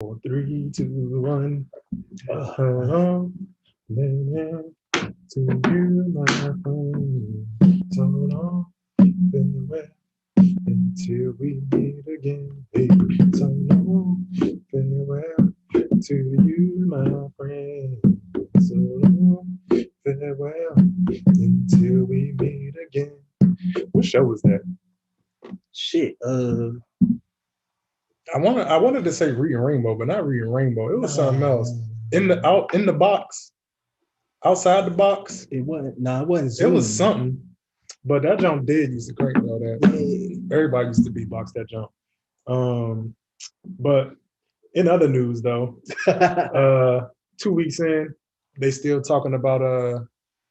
4, 3, 2, 1. Hold on, to you, my friend. So long, farewell, until we meet again. Hey, so long, farewell, to you, my friend. So long, farewell, until we meet again. What show was that? Shit. I wanted to say Reading Rainbow, but not Reading Rainbow. It was something else. In the box, outside the box. It wasn't. Nah, it wasn't. It Zoom. was something. But that jump did used to crank all that. Yeah. Everybody used to beatbox that jump. But in other news though, 2 weeks in, they still talking about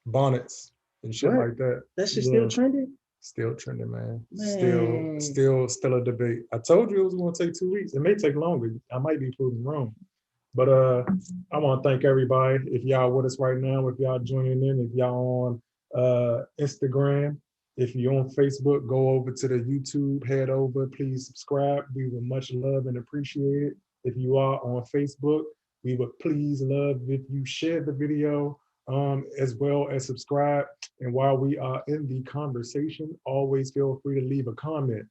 bonnets and shit What? like that. That shit still trending? Still trending, man. Still a debate. I told you it was gonna take 2 weeks. It may take longer. I might be proven wrong. But I want to thank everybody. If y'all with us right now, if y'all joining in, if y'all on Instagram, if you're on Facebook, go over to the YouTube, head over, please subscribe. We would much love and appreciate it. If you are on Facebook, we would please love if you share the video as well as subscribe. And while we are in the conversation, always feel free to leave a comment.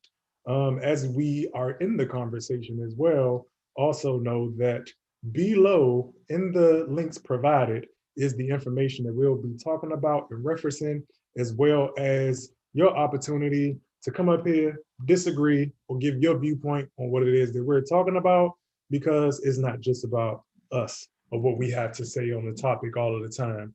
As we are in the conversation as well, also know that below in the links provided is the information that we'll be talking about and referencing, as well as your opportunity to come up here, disagree, or give your viewpoint on what it is that we're talking about, because it's not just about us or what we have to say on the topic all of the time.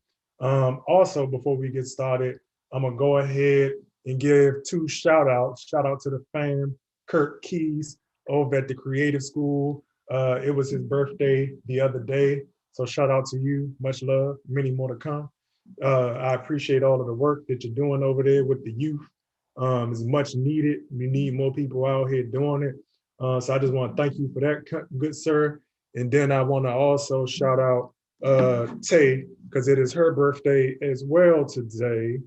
Also, before we get started, I'm gonna go ahead and give 2 shout outs. Shout out to the fam, Kirk Keys over at the Creative School. It was his birthday the other day. So shout out to you. Much love. Many more to come. I appreciate all of the work that you're doing over there with the youth. It's much needed. We need more people out here doing it. So I just want to thank you for that, good sir. And then I want to also shout out Tay, because it is her birthday as well today.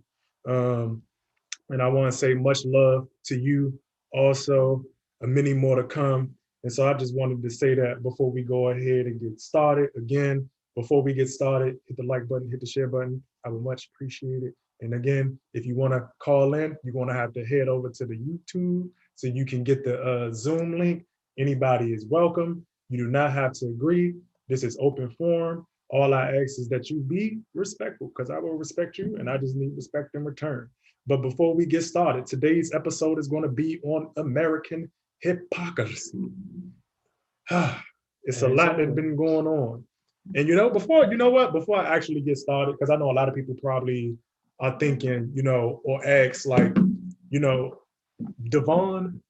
And I want to say much love to you also, many more to come. And so I just wanted to say that before we go ahead and get started. Again, before we get started, hit the like button, hit the share button. I would much appreciate it. And again, if you want to call in, you're going to have to head over to the YouTube so you can get the Zoom link. Anybody is welcome. You do not have to agree. This is open forum. All I ask is that you be respectful, because I will respect you and I just need respect in return. But before we get started, today's episode is going to be on American hypocrisy. It's a lot that's been going on. And before I actually get started, because I know a lot of people probably are thinking, or ask like, Devon,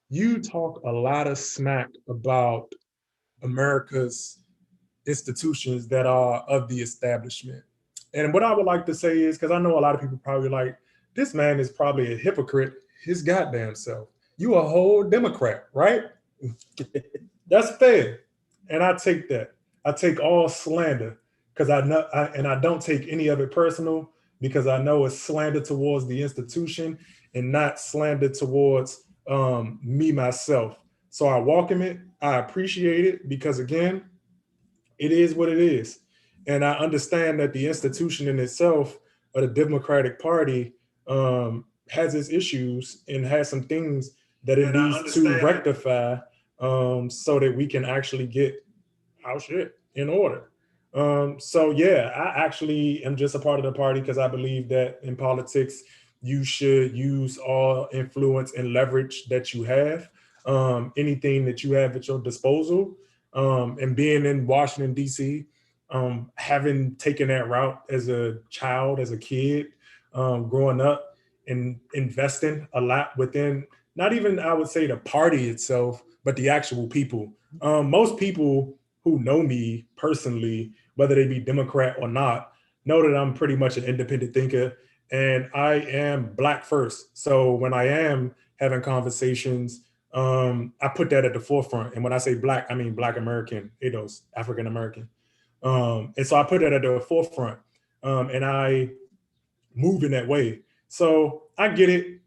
you talk a lot of smack about America's institutions that are of the establishment. And what I would like to say is, because I know a lot of people probably like, this man is probably a hypocrite his goddamn self. You a whole Democrat, right? That's fair. And I take that. I take all slander because I don't take any of it personal, because I know it's slander towards the institution and not slander towards me, myself. So I welcome it. I appreciate it because, again, it is what it is. And I understand that the institution in itself, or the Democratic Party, has its issues and has some things that it needs to rectify, so that we can actually get our shit in order. So yeah, I actually am just a part of the party because I believe that in politics, you should use all influence and leverage that you have, anything that you have at your disposal. And being in Washington, D.C., having taken that route as a child, as a kid, growing up and investing a lot within, not even, I would say, the party itself, but the actual people. Most people who know me personally, whether they be Democrat or not, know that I'm pretty much an independent thinker, and I am Black first. So when I am having conversations, I put that at the forefront. And when I say Black, I mean Black American, African American. And so I put that at the forefront, and I move in that way. So I get it.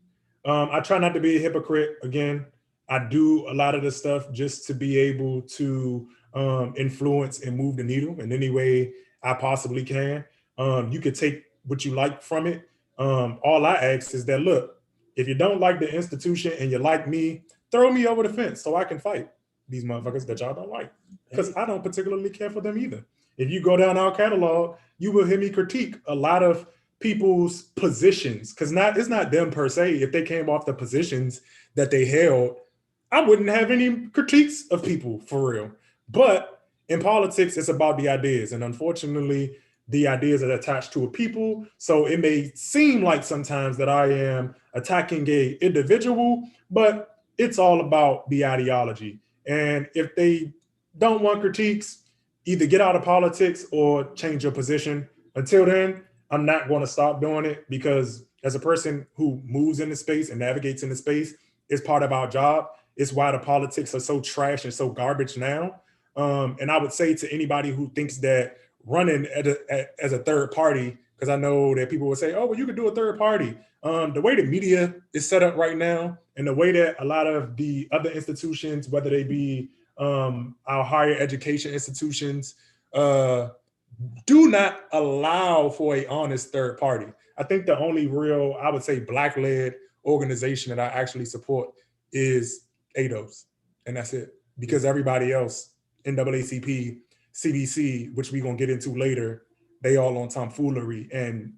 I try not to be a hypocrite again. I do a lot of the stuff just to be able to influence and move the needle in any way I possibly can. You could take what you like from it. All I ask is that, look, if you don't like the institution and you like me, throw me over the fence so I can fight these motherfuckers that y'all don't like. Because I don't particularly care for them either. If you go down our catalog, you will hear me critique a lot of people's positions, because it's not them per se. If they came off the positions that they held, I wouldn't have any critiques of people for real. But in politics, it's about the ideas. And unfortunately, the ideas are attached to a people. So it may seem like sometimes that I am attacking a individual, but it's all about the ideology. And if they don't want critiques, either get out of politics or change your position. Until then, I'm not going to stop doing it, because as a person who moves in the space and navigates in the space, it's part of our job. It's why the politics are so trash and so garbage now. And I would say to anybody who thinks that running as a third party, because I know that people would say, oh, well, you could do a third party. The way the media is set up right now, and the way that a lot of the other institutions, whether they be our higher education institutions, do not allow for a honest third party. I think the only real, I would say, Black-led organization that I actually support is ADOS, and that's it. Because everybody else, NAACP, CBC, which we're gonna get into later, they all on tomfoolery, and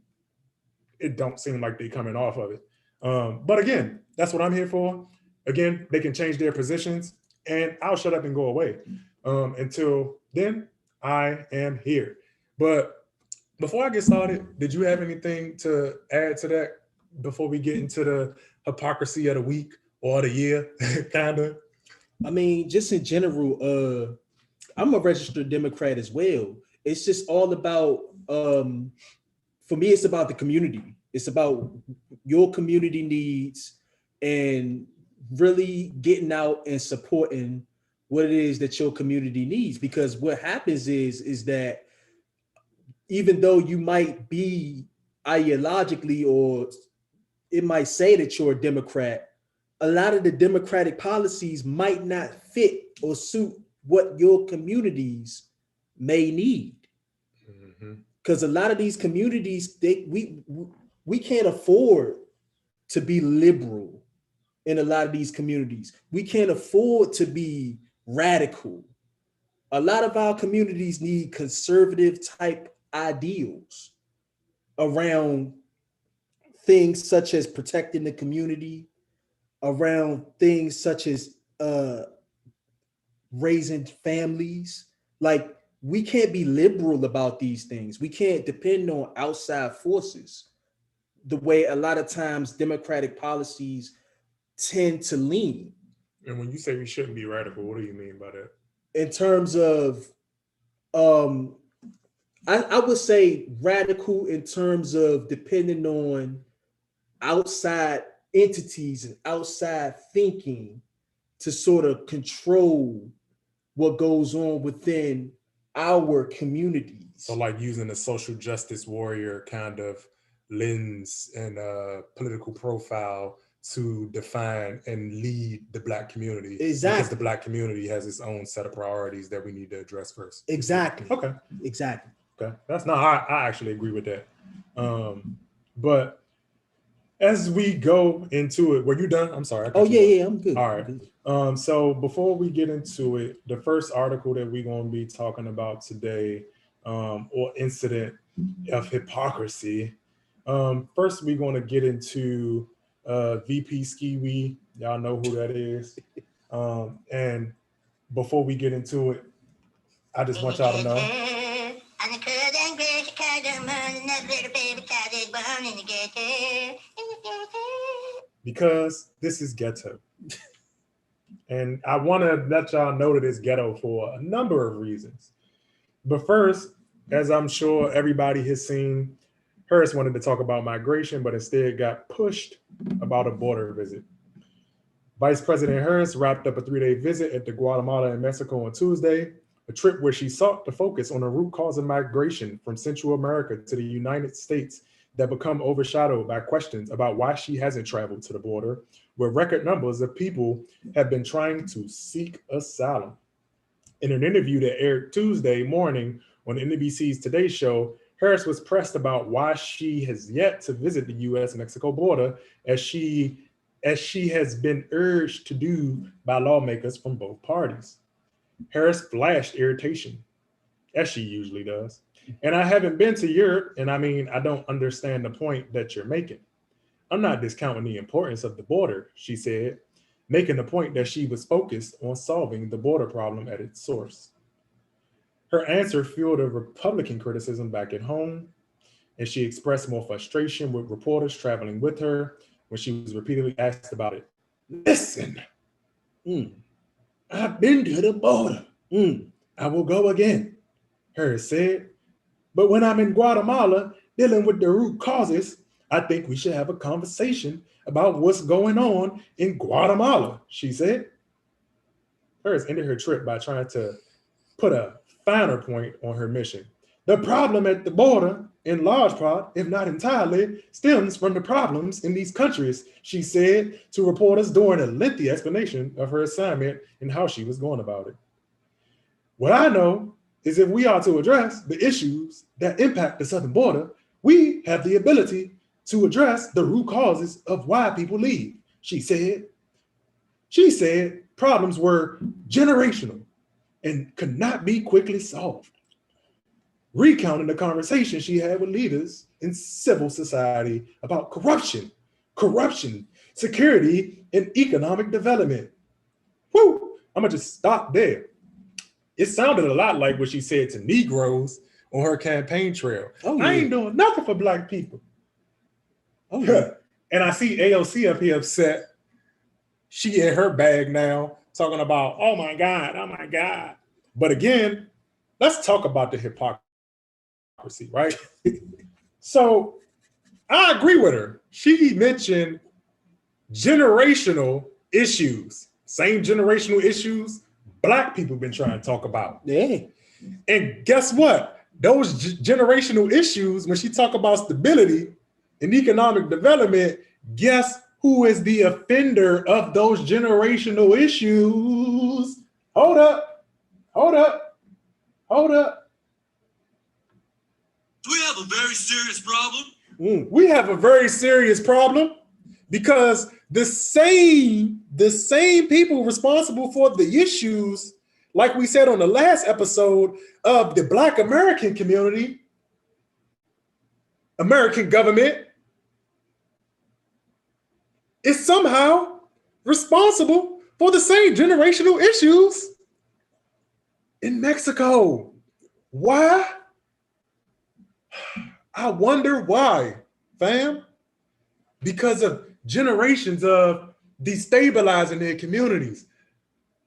it don't seem like they coming off of it. But again, that's what I'm here for. Again, they can change their positions, and I'll shut up and go away. Until then, I am here. But before I get started, did you have anything to add to that before we get into the hypocrisy of the week or the year, kind of? I mean, just in general, I'm a registered Democrat as well. It's just all about, for me, it's about the community. It's about your community needs and really getting out and supporting what it is that your community needs. Because what happens is that even though you might be ideologically, or it might say that you're a Democrat, a lot of the Democratic policies might not fit or suit what your communities may need. Because a lot of these communities, we can't afford to be liberal in a lot of these communities. We can't afford to be radical. A lot of our communities need conservative type ideals around things such as protecting the community, around things such as raising families. Like, we can't be liberal about these things. We can't depend on outside forces the way a lot of times Democratic policies tend to lean. And when you say we shouldn't be radical, what do you mean by that? In terms of, I would say radical in terms of depending on outside entities and outside thinking to sort of control what goes on within our communities. So like using a social justice warrior kind of lens and political profile to define and lead the Black community. Exactly. Because the Black community has its own set of priorities that we need to address first. Exactly. Okay. Exactly. Okay. That's not, I actually agree with that. But as we go into it, were you done? I'm sorry. Oh yeah, I'm good. All right. So before we get into it, the first article that we're going to be talking about today, or incident of hypocrisy. First, we're going to get into VP Skiwi. Y'all know who that is. And before we get into it, I just want y'all to know. Because this is ghetto. And I want to let y'all know that it's ghetto for a number of reasons. But first, as I'm sure everybody has seen, Harris wanted to talk about migration, but instead got pushed about a border visit. Vice President Harris wrapped up a 3-day visit at the Guatemala and Mexico on Tuesday, a trip where she sought to focus on the root cause of migration from Central America to the United States, that become overshadowed by questions about why she hasn't traveled to the border, where record numbers of people have been trying to seek asylum. In an interview that aired Tuesday morning on NBC's Today Show, Harris was pressed about why she has yet to visit the U.S.-Mexico border, as she has been urged to do by lawmakers from both parties. Harris flashed irritation, as she usually does. And I haven't been to Europe, and I mean, I don't understand the point that you're making. I'm not discounting the importance of the border, she said, making the point that she was focused on solving the border problem at its source. Her answer fueled a Republican criticism back at home, and she expressed more frustration with reporters traveling with her when she was repeatedly asked about it. Listen, I've been to the border. I will go again, Harris said. But when I'm in Guatemala dealing with the root causes, I think we should have a conversation about what's going on in Guatemala, she said. Harris ended her trip by trying to put a finer point on her mission. The problem at the border, in large part, if not entirely, stems from the problems in these countries, she said to reporters during a lengthy explanation of her assignment and how she was going about it. What I know is if we are to address the issues that impact the southern border, we have the ability to address the root causes of why people leave, she said. She said problems were generational and could not be quickly solved, recounting the conversation she had with leaders in civil society about corruption, security, and economic development. Woo! I'm gonna just stop there. It sounded a lot like what she said to Negroes on her campaign trail. Oh, yeah. I ain't doing nothing for Black people. Oh, yeah. And I see AOC up here upset. She in her bag now, talking about, oh my God. But again, let's talk about the hypocrisy, right? So I agree with her. She mentioned generational issues, same generational issues Black people been trying to talk about. Yeah. And guess what? Those generational issues, when she talk about stability and economic development, guess who is the offender of those generational issues? Hold up. Do we have a very serious problem? We have a very serious problem because the same people responsible for the issues, like we said on the last episode, of the Black American community, American government, is somehow responsible for the same generational issues in Mexico. Why? I wonder why, fam. Because of generations of destabilizing their communities,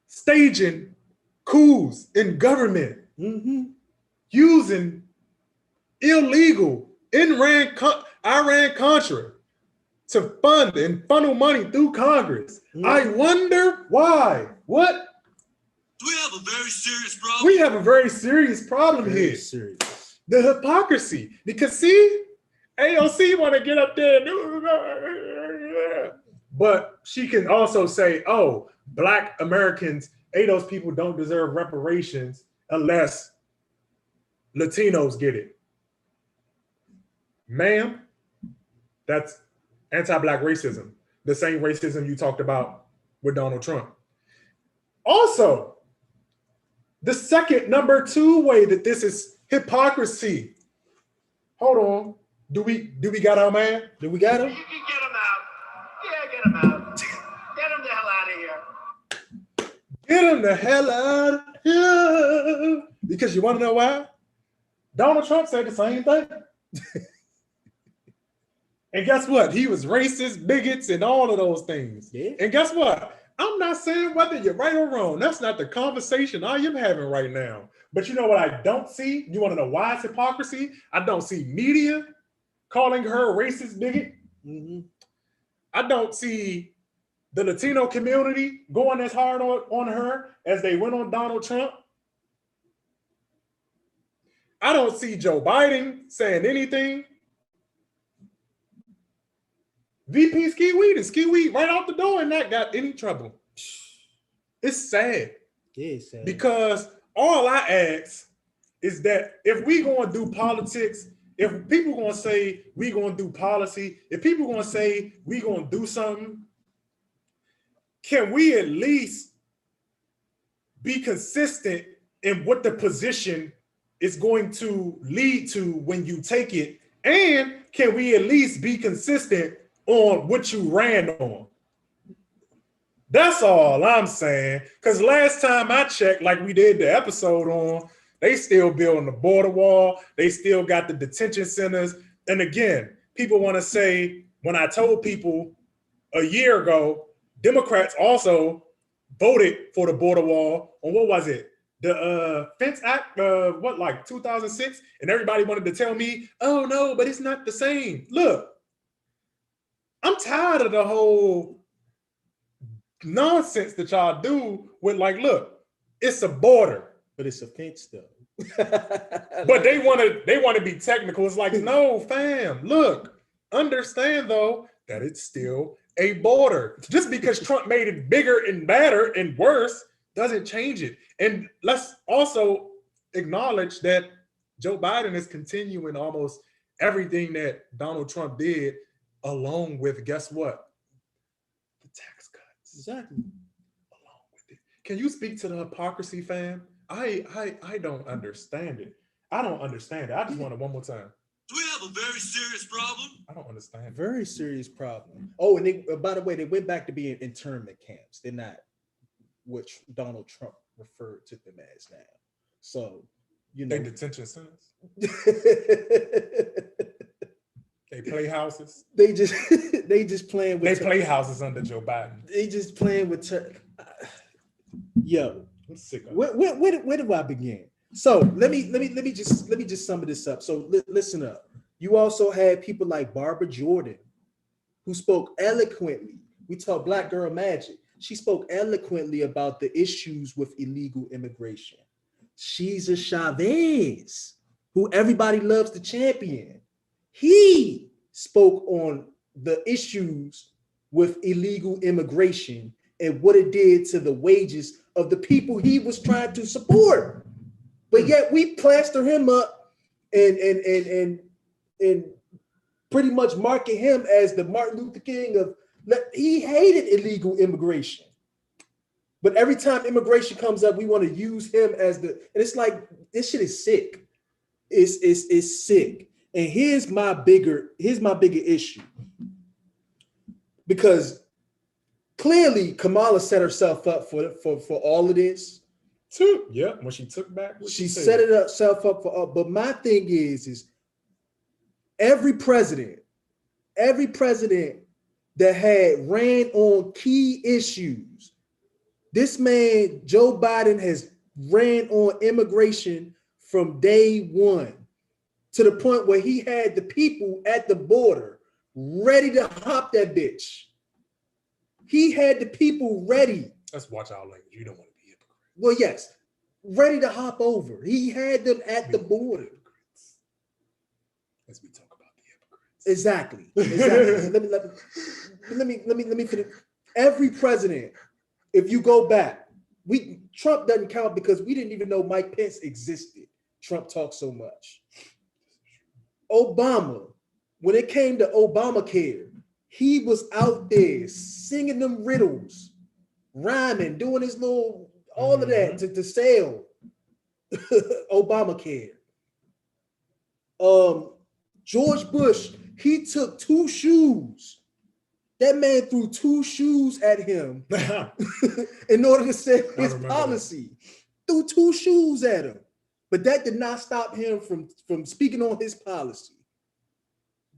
staging coups in government, using illegal Iran-Contra to fund and funnel money through Congress. I wonder why. What? Do we have a very serious problem? We have a very serious problem here. Serious. The hypocrisy. Because see, AOC want to get up there and but she can also say, oh, Black Americans, those people don't deserve reparations unless Latinos get it. Ma'am, that's anti-Black racism, the same racism you talked about with Donald Trump. Also, the second number 2 way that this is hypocrisy. Hold on. Do we got our man? Do we got him? You can get him out. Yeah, get him out. Get him the hell out of here. Get him the hell out of here. Because you want to know why? Donald Trump said the same thing. And guess what? He was racist, bigots, and all of those things. Yeah. And guess what? I'm not saying whether you're right or wrong. That's not the conversation I am having right now. But you know what I don't see? You want to know why it's hypocrisy? I don't see media calling her a racist bigot. I don't see the Latino community going as hard on her as they went on Donald Trump. I don't see Joe Biden saying anything. VP Ski Weed and Ski Weed right out the door and not got any trouble. It's sad. Yeah, it's sad. Because all I ask is that if we gonna do politics, if people gonna say we gonna do policy, if people gonna say we gonna do something, can we at least be consistent in what the position is going to lead to when you take it? And can we at least be consistent on what you ran on? That's all I'm saying. Because last time I checked, like we did the episode on, they still building the border wall. They still got the detention centers. And again, people want to say, when I told people a year ago, Democrats also voted for the border wall on, what was it? The Fence Act, like 2006? And everybody wanted to tell me, oh no, but it's not the same. Look, I'm tired of the whole nonsense that y'all do with, like, look, it's a border. But it's a fence though. But they want to be technical. It's like, no, fam, look, understand though that it's still a border. Just because Trump made it bigger and badder and worse doesn't change it. And let's also acknowledge that Joe Biden is continuing almost everything that Donald Trump did, along with, guess what? The tax cuts. Exactly. Along with it. Can you speak to the hypocrisy, fam? I don't understand it. I don't understand it. I just want it one more time. Do we have a very serious problem? I don't understand. Very serious problem. Oh, and they, by the way, they went back to being internment camps. They're not what Donald Trump referred to them as now. So, you know, They detention centers. They play houses. they just playing with. They play houses under Joe Biden. They just playing with. Yo, I'm sick of it. where do I begin? So let me just sum this up. So listen up. You also had people like Barbara Jordan, who spoke eloquently. We talk Black Girl Magic. She spoke eloquently about the issues with illegal immigration. She's a Chavez, who everybody loves to champion. He spoke on the issues with illegal immigration and what it did to the wages of the people he was trying to support. But yet we plaster him up and pretty much market him as the Martin Luther King of, he hated illegal immigration. But every time immigration comes up, we want to use him as the, and it's like, this shit is sick. It's sick. And here's my bigger issue. Because clearly Kamala set herself up for all of this. Yeah, when she took back, She set it herself up for, but my thing is every president that had ran on key issues, this man, Joe Biden, has ran on immigration from day one, to the point where he had the people at the border ready to hop that bitch. He had the people ready. Let's watch our language. You don't want to be hypocrite. Well, yes, ready to hop over. He had them at the border. As we talk about the hypocrites. Exactly. Let me finish. Every president, if you go back, Trump doesn't count because we didn't even know Mike Pence existed. Trump talked so much. Obama, when it came to Obamacare, he was out there singing them riddles, rhyming, doing his little, all of that to sell Obamacare. George Bush, he took 2 shoes. That man threw 2 shoes at him in order to sell his policy. Threw 2 shoes at him. But that did not stop him from speaking on his policy.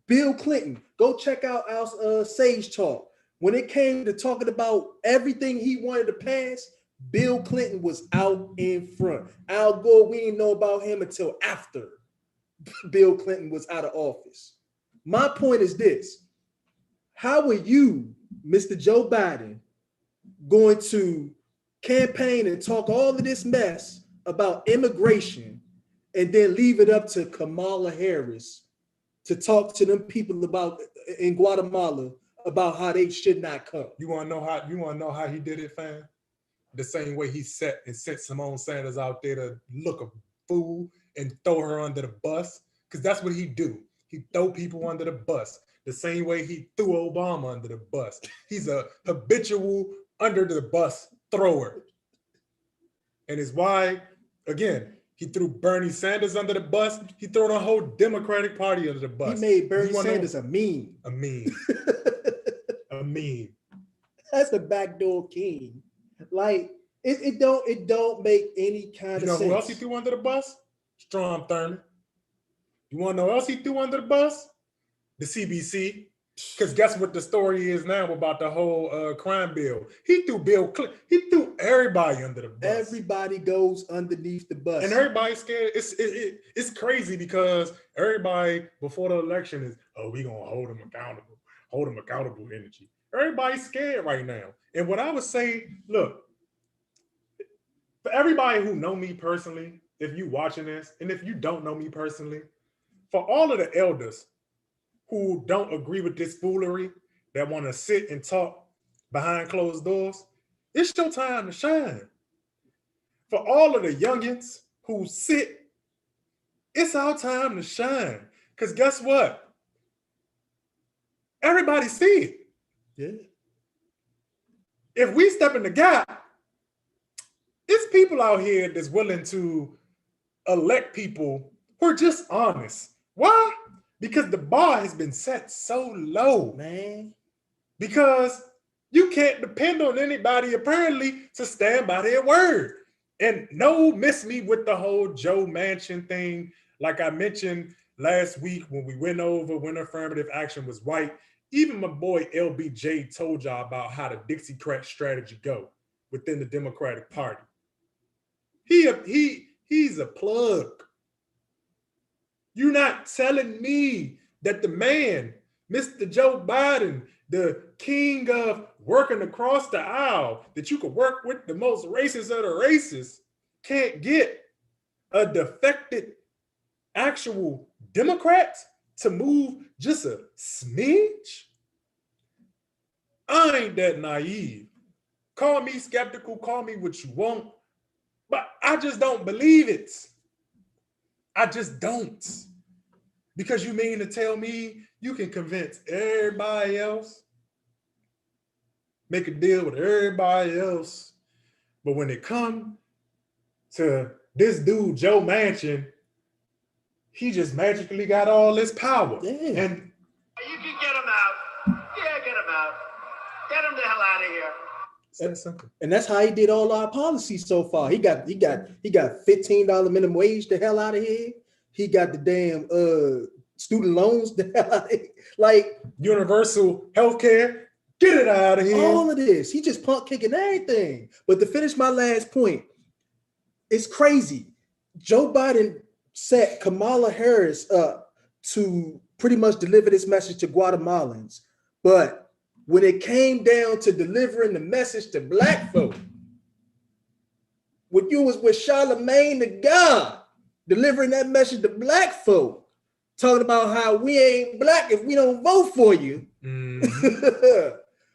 Bill Clinton, go check out our Sage Talk. When it came to talking about everything he wanted to pass, Bill Clinton was out in front. Al Gore, we didn't know about him until after Bill Clinton was out of office. My point is this. How are you, Mr. Joe Biden, going to campaign and talk all of this mess about immigration and then leave it up to Kamala Harris to talk to them people in Guatemala about how they should not come. You want to know how he did it, fam? The same way he sent Simone Sanders out there to look a fool and throw her under the bus, because that's what he do. He throw people under the bus. The same way he threw Obama under the bus. He's a habitual under the bus thrower. And it's why, again, he threw Bernie Sanders under the bus. He threw the whole Democratic Party under the bus. He made Bernie Sanders a meme. A meme. A meme. That's a backdoor king. Like it don't make any kind of sense. You know who else he threw under the bus? Strom Thurmond. You want to know who else he threw under the bus? The CBC. Because guess what the story is now about the whole crime bill? He threw Bill Clinton. He threw everybody under the bus. Everybody goes underneath the bus. And everybody's scared. It's crazy because everybody before the election is, oh, we going to hold him accountable energy. Everybody's scared right now. And what I would say, look, for everybody who know me personally, if you watching this, and if you don't know me personally, for all of the elders who don't agree with this foolery, that want to sit and talk behind closed doors, it's your time to shine. For all of the youngins who sit, it's our time to shine. Because guess what? Everybody see it. Yeah. If we step in the gap, it's people out here that's willing to elect people who are just honest. Why? Because the bar has been set so low, man. Because you can't depend on anybody apparently to stand by their word. And no, miss me with the whole Joe Manchin thing. Like I mentioned last week when we went over when affirmative action was right, even my boy LBJ told y'all about how the Dixiecrat strategy go within the Democratic Party. He's a plug. You're not telling me that the man, Mr. Joe Biden, the king of working across the aisle, that you could work with the most racist of the racists, can't get a defected actual Democrat to move just a smidge? I ain't that naive. Call me skeptical, call me what you want, but I just don't believe it. I just don't. Because you mean to tell me you can convince everybody else, make a deal with everybody else, but when it comes to this dude, Joe Manchin, he just magically got all this power. Yeah. And You can get him out. Yeah, get him out. Get him the hell out of here. And that's how he did all our policies so far. He got $15 minimum wage the hell out of here. He got the damn student loans the hell out of here. Like universal health care, get it out of here. All of this. He just punk kicking everything. But to finish my last point, it's crazy. Joe Biden set Kamala Harris up to pretty much deliver this message to Guatemalans. But when it came down to delivering the message to Black folk, when you was with Charlemagne the God, delivering that message to Black folk, talking about how we ain't Black if we don't vote for you,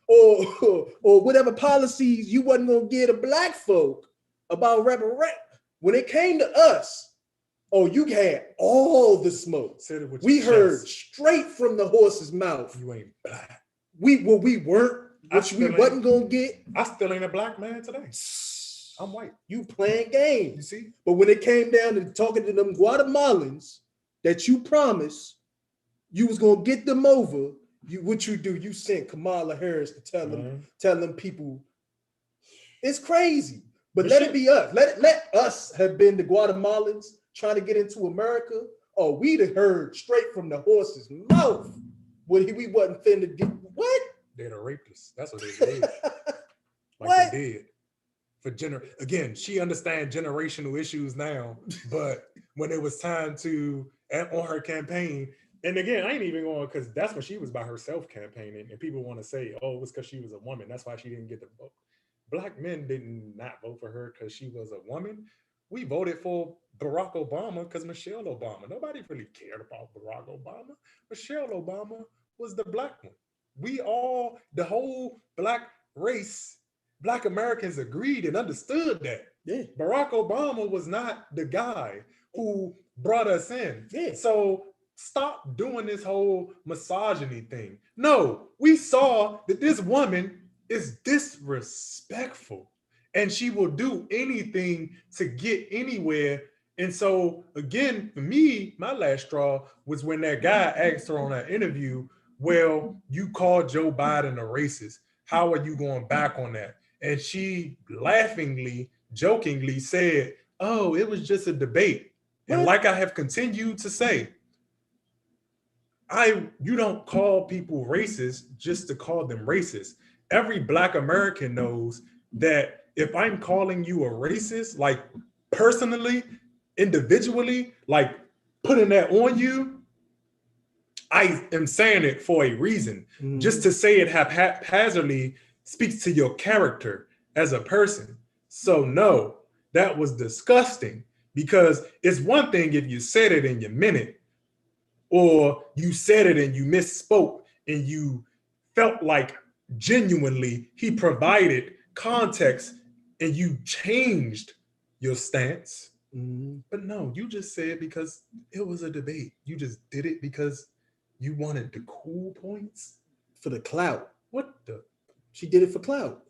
or whatever policies you wasn't gonna give to Black folk about reparation. When it came to us, oh, you had all the smoke. We heard straight from the horse's mouth. You ain't Black. We weren't, which we wasn't gonna get. I still ain't a Black man today. I'm white. You playing games. You see? But when it came down to talking to them Guatemalans that you promised you was gonna get them over, what you do, you sent Kamala Harris to tell them people it's crazy. But let it be us. Let us have been the Guatemalans trying to get into America. Oh, we'd have heard straight from the horse's mouth what we wasn't finna do. What? They're the rapists. That's what they did. What? They did. Again, she understands generational issues now, but when it was time to, on her campaign, and again, I ain't even going, because that's when she was by herself campaigning, and people want to say, oh, it was because she was a woman. That's why she didn't get the vote. Black men did not vote for her because she was a woman. We voted for Barack Obama because Michelle Obama. Nobody really cared about Barack Obama. Michelle Obama was the Black one. the whole black race, black Americans agreed and understood that. Yeah. Barack Obama was not the guy who brought us in. Yeah. So stop doing this whole misogyny thing. No, we saw that this woman is disrespectful and she will do anything to get anywhere. And so again, for me, my last straw was when that guy asked her on that interview, well, you called Joe Biden a racist. How are you going back on that? And she laughingly, jokingly said, oh, it was just a debate. And like I have continued to say, you don't call people racist just to call them racist. Every black American knows that if I'm calling you a racist, like personally, individually, like putting that on you, I am saying it for a reason. Just to say it haphazardly speaks to your character as a person. So no, that was disgusting, because it's one thing if you said it and you meant it, or you said it and you misspoke and you felt like genuinely he provided context and you changed your stance. But no, you just said because it was a debate. You just did it because you wanted the cool points. For the clout. What the? She did it for clout.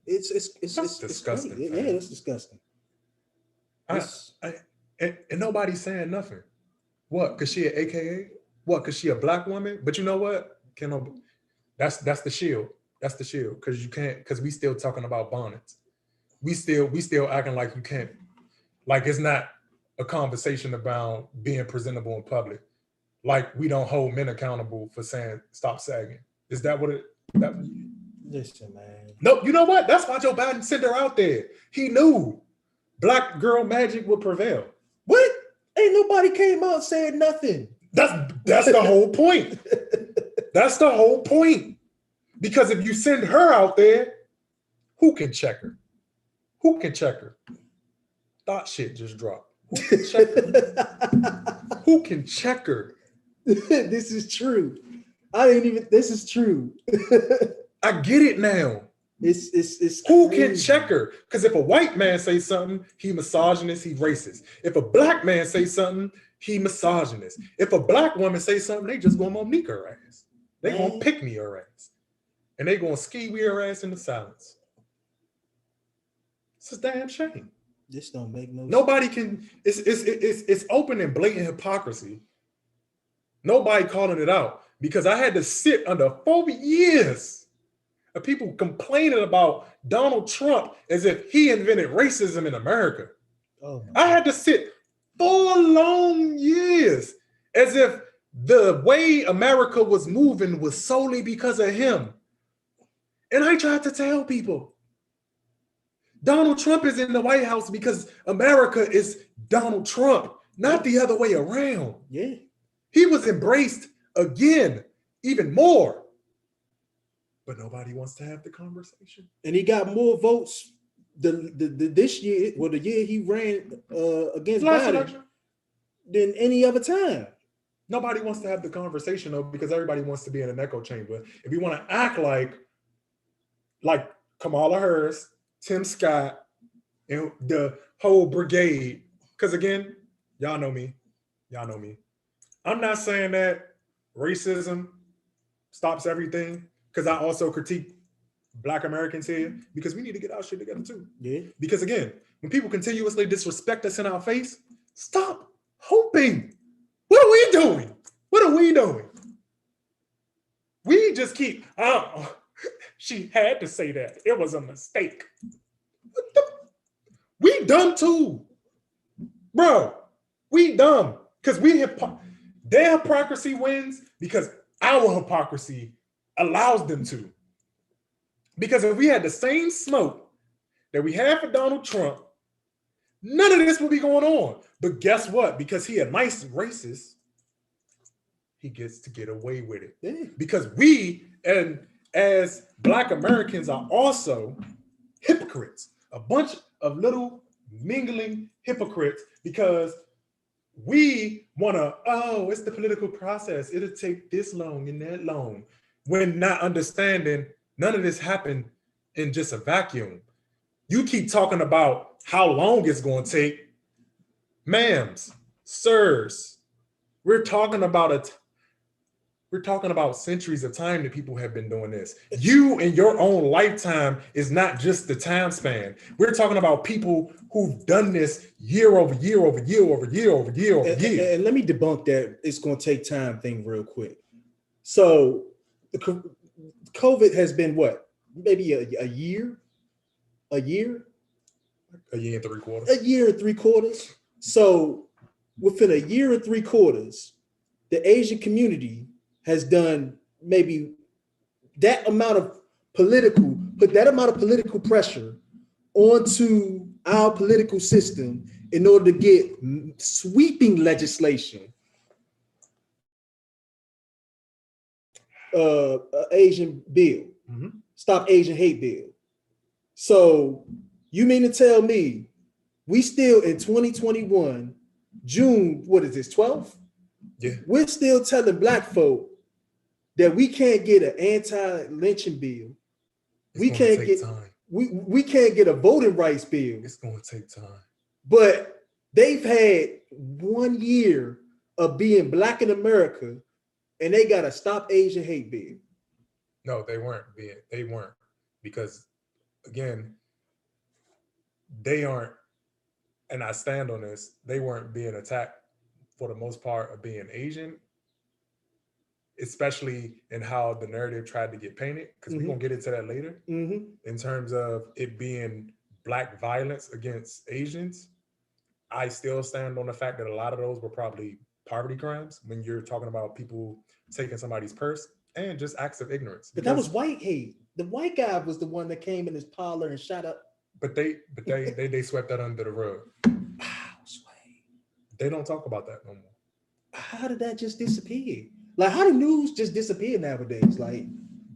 It's disgusting. Yeah, that's disgusting. And nobody's saying nothing. What? Because she an AKA? What? Because she a black woman? But you know what? That's the shield. That's the shield. Because you can't. Because we still talking about bonnets. We still acting like you can't. Like it's not a conversation about being presentable in public. Like we don't hold men accountable for saying stop sagging. Is that what it? Listen, man. Nope. You know what? That's why Joe Biden sent her out there. He knew black girl magic would prevail. What? Ain't nobody came out and said nothing. That's the whole point. That's the whole point. Because if you send her out there, who can check her? Who can check her? Thought shit just dropped. Who can check her? Who can check her? This is true. This is true. I get it now. It's who crazy. can check her? Because if a white man say something, he misogynist, he racist. If a black man say something, he misogynist. If a black woman say something, they just gonna Monique her ass. They gonna pick me her ass. And they gonna ski her ass into silence. It's a damn shame. This don't make no Nobody can, it's open and blatant hypocrisy. Nobody calling it out, because I had to sit under 4 years of people complaining about Donald Trump as if he invented racism in America. I had to sit 4 long years as if the way America was moving was solely because of him. And I tried to tell people, Donald Trump is in the White House because America is Donald Trump, not the other way around. Yeah. He was embraced again, even more. But nobody wants to have the conversation. And he got more votes this year, well, the year he ran against Biden than any other time. Nobody wants to have the conversation though, because everybody wants to be in an echo chamber. If you want to act like Kamala Harris, Tim Scott, and the whole brigade, because again, y'all know me. I'm not saying that racism stops everything, because I also critique Black Americans here, because we need to get our shit together too. Yeah. Because again, when people continuously disrespect us in our face, stop hoping. What are we doing? What are we doing? We just keep, oh, she had to say that. It was a mistake. We dumb too. Bro, we dumb. Because their hypocrisy wins because our hypocrisy allows them to. Because if we had the same smoke that we had for Donald Trump, none of this would be going on. But guess what? Because he a nice racist, he gets to get away with it. Yeah. Because we, and as Black Americans, are also hypocrites. A bunch of little mingling hypocrites, because we want to, oh, it's the political process. It'll take this long and that long. when not understanding none of this happened in just a vacuum. You keep talking about how long it's going to take. Ma'ams, sirs, we're talking about centuries of time that people have been doing this. You in your own lifetime is not just the time span. We're talking about people who've done this year over year over year over year over year over year. And let me debunk that it's going to take time thing real quick. So the COVID has been what? Maybe a year? A year? A year and 3/4. A year and 3/4. So within a year and 3/4, the Asian community has done maybe that amount of political pressure onto our political system in order to get sweeping legislation, Asian bill, Stop Asian Hate bill. So you mean to tell me we still in 2021, June, what is this, 12th? Yeah. We're still telling Black folk that we can't get an anti-lynching bill. We can't get a voting rights bill. It's going to take time. But they've had 1 year of being Black in America, and they got a Stop Asian Hate bill. No, they weren't, because again, they aren't, and I stand on this, they weren't being attacked for the most part of being Asian, especially in how the narrative tried to get painted, because we're going to get into that later, in terms of it being Black violence against Asians. I still stand on the fact that a lot of those were probably poverty crimes when you're talking about people taking somebody's purse and just acts of ignorance. But that was white hate. The white guy was the one that came in his parlor and shot up. But they swept that under the rug. They don't talk about that no more. How did that just disappear? Like, how do news just disappear nowadays? Like,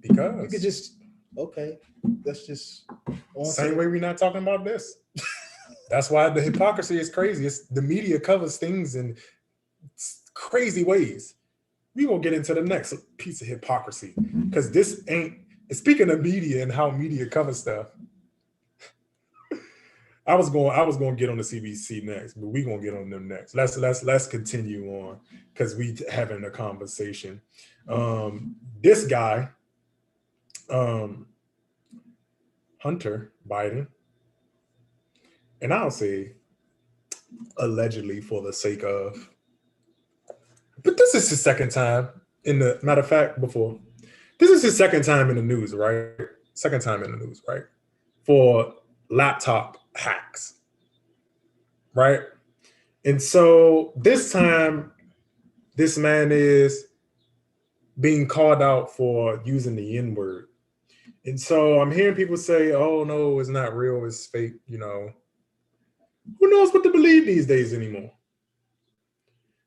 because you could just, okay, let's just same way we're not talking about this. That's why the hypocrisy is crazy. It's the media covers things in crazy ways. We're gonna get into the next piece of hypocrisy, because this ain't, speaking of media and how media covers stuff. I was going to get on the CBC next, but we're going to get on them next. Let's continue on, because we having a conversation. This guy, Hunter Biden, and I'll say allegedly for the sake of, but this is his second time in the, matter of fact, this is his second time in the news, right? Second time in the news, right? For laptop hacks, right? And so this time, this man is being called out for using the N-word. And so I'm hearing people say, oh no, it's not real, it's fake, you know. Who knows what to believe these days anymore?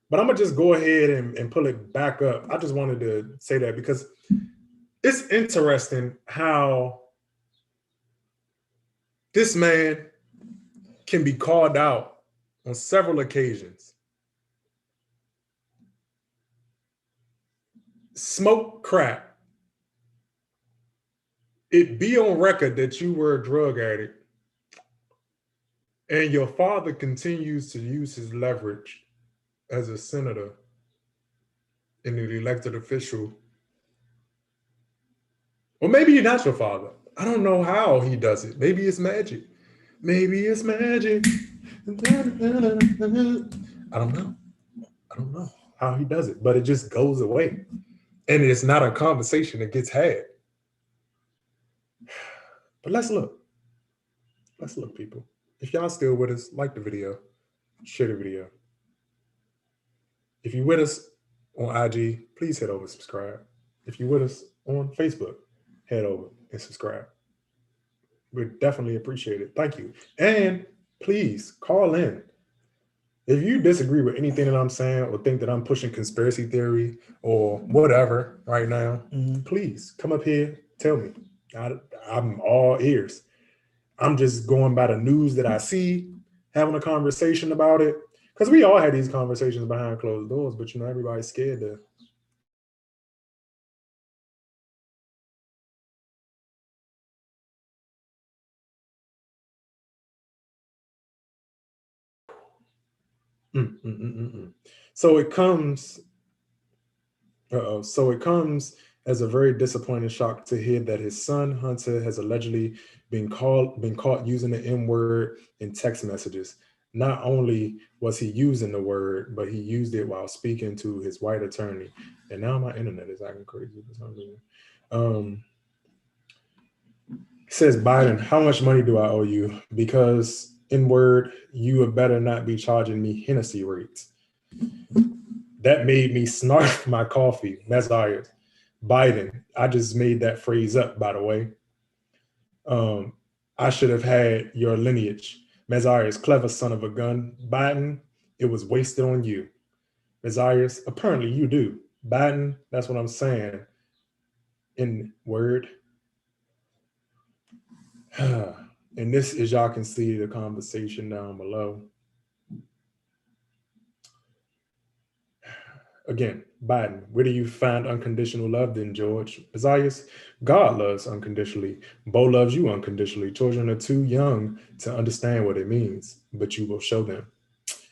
But I'm gonna just go ahead and pull it back up. I just wanted to say that because it's interesting how this man can be called out on several occasions. Smoke crack. It be on record that you were a drug addict, and your father continues to use his leverage as a senator and an elected official. Or maybe you're not your father. I don't know how he does it. Maybe it's magic. Maybe it's magic. I don't know how he does it, but it just goes away. And it's not a conversation that gets had. But let's look. Let's look, people. If y'all still with us, like the video, share the video. If you're with us on IG, please head over and subscribe. If you're with us on Facebook, head over and subscribe. We'd definitely appreciate it. Thank you. And please call in. If you disagree with anything that I'm saying or think that I'm pushing conspiracy theory or whatever right now, please come up here, tell me. I'm all ears. I'm just going by the news that I see, having a conversation about it. Because we all had these conversations behind closed doors, but you know, everybody's scared to So it comes. So it comes as a very disappointing shock to hear that his son Hunter has allegedly been caught using the N-word in text messages. Not only was he using the word, but he used it while speaking to his white attorney. And now my internet is acting crazy for some reason. Says Biden, how much money do I owe you? Because N-word, you had better not be charging me Hennessy rates. That made me snarf my coffee. Messiah. Biden, I just made that phrase up, by the way. I should have had your lineage. Messiah, clever son of a gun. Biden, it was wasted on you. Messiah, apparently you do. Biden, that's what I'm saying. In word. And this, as y'all can see, the conversation down below. Again, Biden, where do you find unconditional love then, George? Messiah, God loves unconditionally. Bo loves you unconditionally. Children are too young to understand what it means, but you will show them.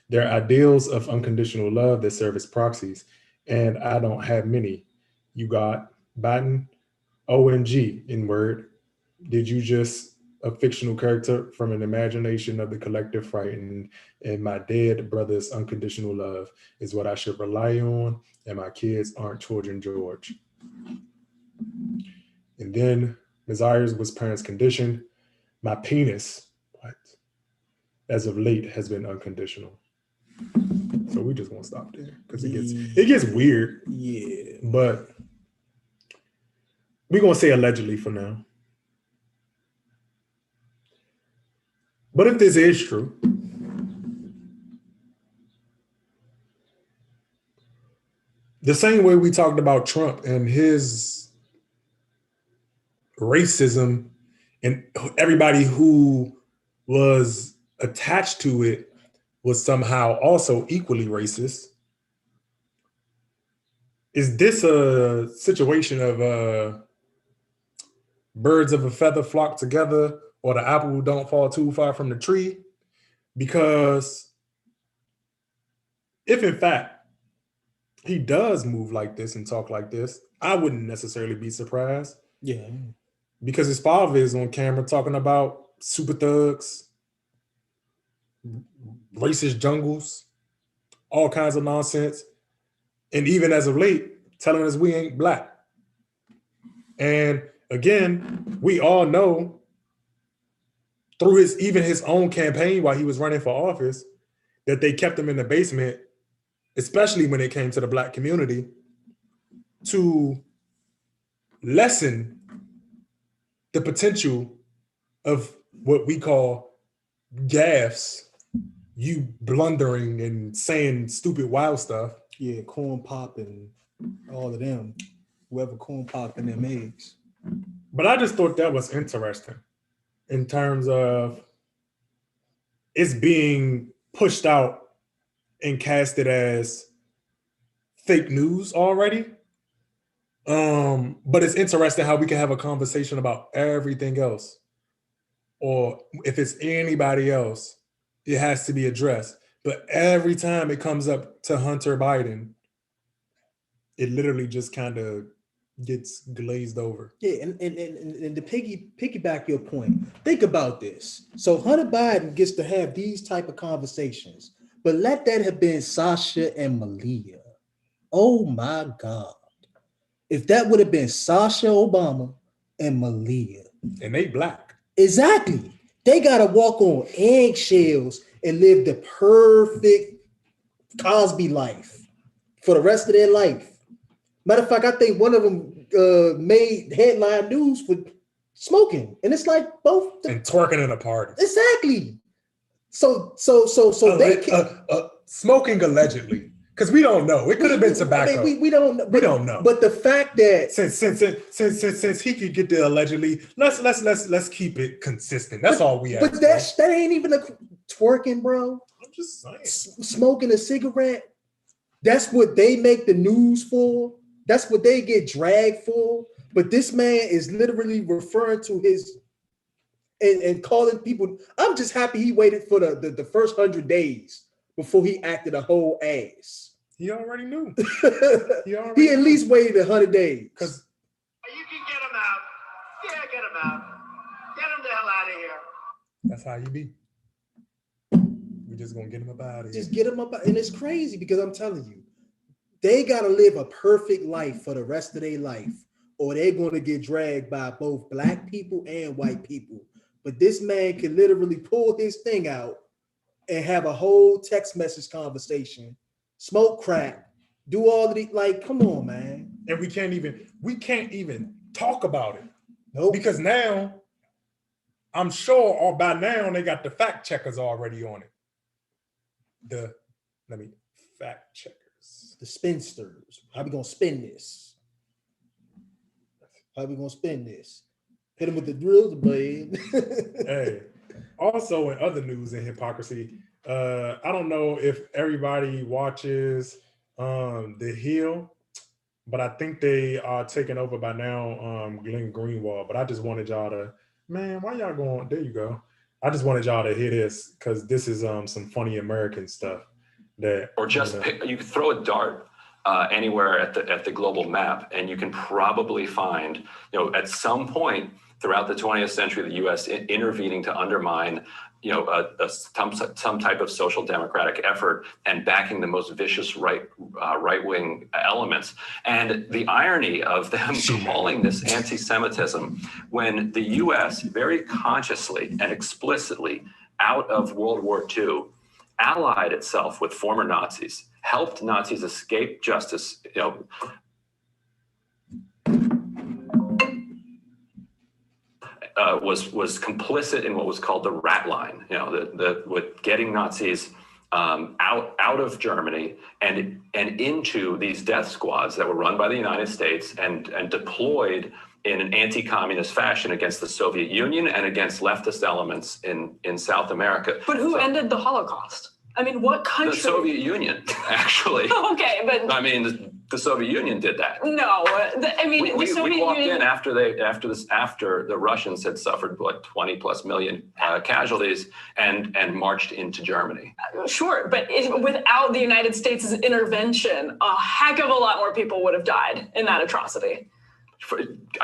There are ideals of unconditional love that serve as proxies, and I don't have many. You got Biden, OMG in word. Did you just a fictional character from an imagination of the collective frightened, and my dead brother's unconditional love is what I should rely on, and my kids aren't children, George. And then Messiah's was parents' condition. My penis, what? As of late, has been unconditional. So we just won't stop there because it gets weird. Yeah. But we're gonna say allegedly for now. But if this is true, the same way we talked about Trump and his racism and everybody who was attached to it was somehow also equally racist, is this a situation of birds of a feather flock together, or the apple don't fall too far from the tree? Because if in fact he does move like this and talk like this, I wouldn't necessarily be surprised. Yeah. Because his father is on camera talking about super thugs, racist jungles, all kinds of nonsense. And even as of late, telling us we ain't black. And again, we all know through his own campaign while he was running for office, that they kept him in the basement, especially when it came to the black community, to lessen the potential of what we call gaffes, you blundering and saying stupid wild stuff. Yeah, corn pop and all of them, whoever corn pop in them eggs. But I just thought that was interesting in terms of it's being pushed out and casted as fake news already. But it's interesting how we can have a conversation about everything else. Or if it's anybody else, it has to be addressed. But every time it comes up to Hunter Biden, it literally just kind of gets glazed over. Yeah, and to piggyback your point, think about this. So Hunter Biden gets to have these type of conversations, but let that have been Sasha and Malia. Oh my God. If that would have been Sasha Obama and Malia. And they black. Exactly. They got to walk on eggshells and live the perfect Cosby life for the rest of their life. Matter of fact, I think one of them made headline news for smoking, and it's like both and twerking in a party. Exactly. So they smoking allegedly, because we don't know. It could have been tobacco. I mean, we don't know. We don't know. But the fact that since he could get the allegedly, let's keep it consistent. That's all we have. But that ain't even a twerking, bro. I'm just saying. Smoking a cigarette. That's what they make the news for. That's what they get dragged for. But this man is literally referring to his and calling people. I'm just happy he waited for the first 100 days before he acted a whole ass. He already knew. He at least waited 100 days. Because You can get him out. Yeah, get him out. Get him the hell out of here. that's how you be. We're just gonna get him up out of here. Just get him up. And it's crazy because I'm telling you, they gotta live a perfect life for the rest of their life, or they're gonna get dragged by both black people and white people. But this man can literally pull his thing out and have a whole text message conversation, smoke crack, do all of the, like, come on, man. And we can't even talk about it. Nope. Because now, I'm sure, or by now, they got the fact checkers already on it. Fact checkers. The spinsters. How we gonna spin this? How we gonna spin this? Hit him with the drill blade. Hey, also in other news in hypocrisy, I don't know if everybody watches The Hill, but I think they are taken over by now Glenn Greenwald. But I just wanted y'all to, man, why y'all going? There you go. I just wanted y'all to hear this because this is some funny American stuff that, or just you could throw a dart anywhere at the global map, and you can probably find, at some point throughout the 20th century, the U.S. intervening to undermine, some type of social democratic effort and backing the most vicious right-wing elements. And the irony of them calling this anti-Semitism when the U.S. very consciously and explicitly out of World War II allied itself with former Nazis, helped Nazis escape justice, was complicit in what was called the rat line, with getting Nazis out of Germany and into these death squads that were run by the United States and deployed in an anti-communist fashion against the Soviet Union and against leftist elements in South America. But who ended the Holocaust? I mean, what country? The Soviet Union, actually. Okay, but I mean, the Soviet Union did that. No, We the Soviet walked Union. in after the Russians had suffered 20+ million casualties and marched into Germany. Sure, but without the United States' intervention, a heck of a lot more people would have died in that atrocity.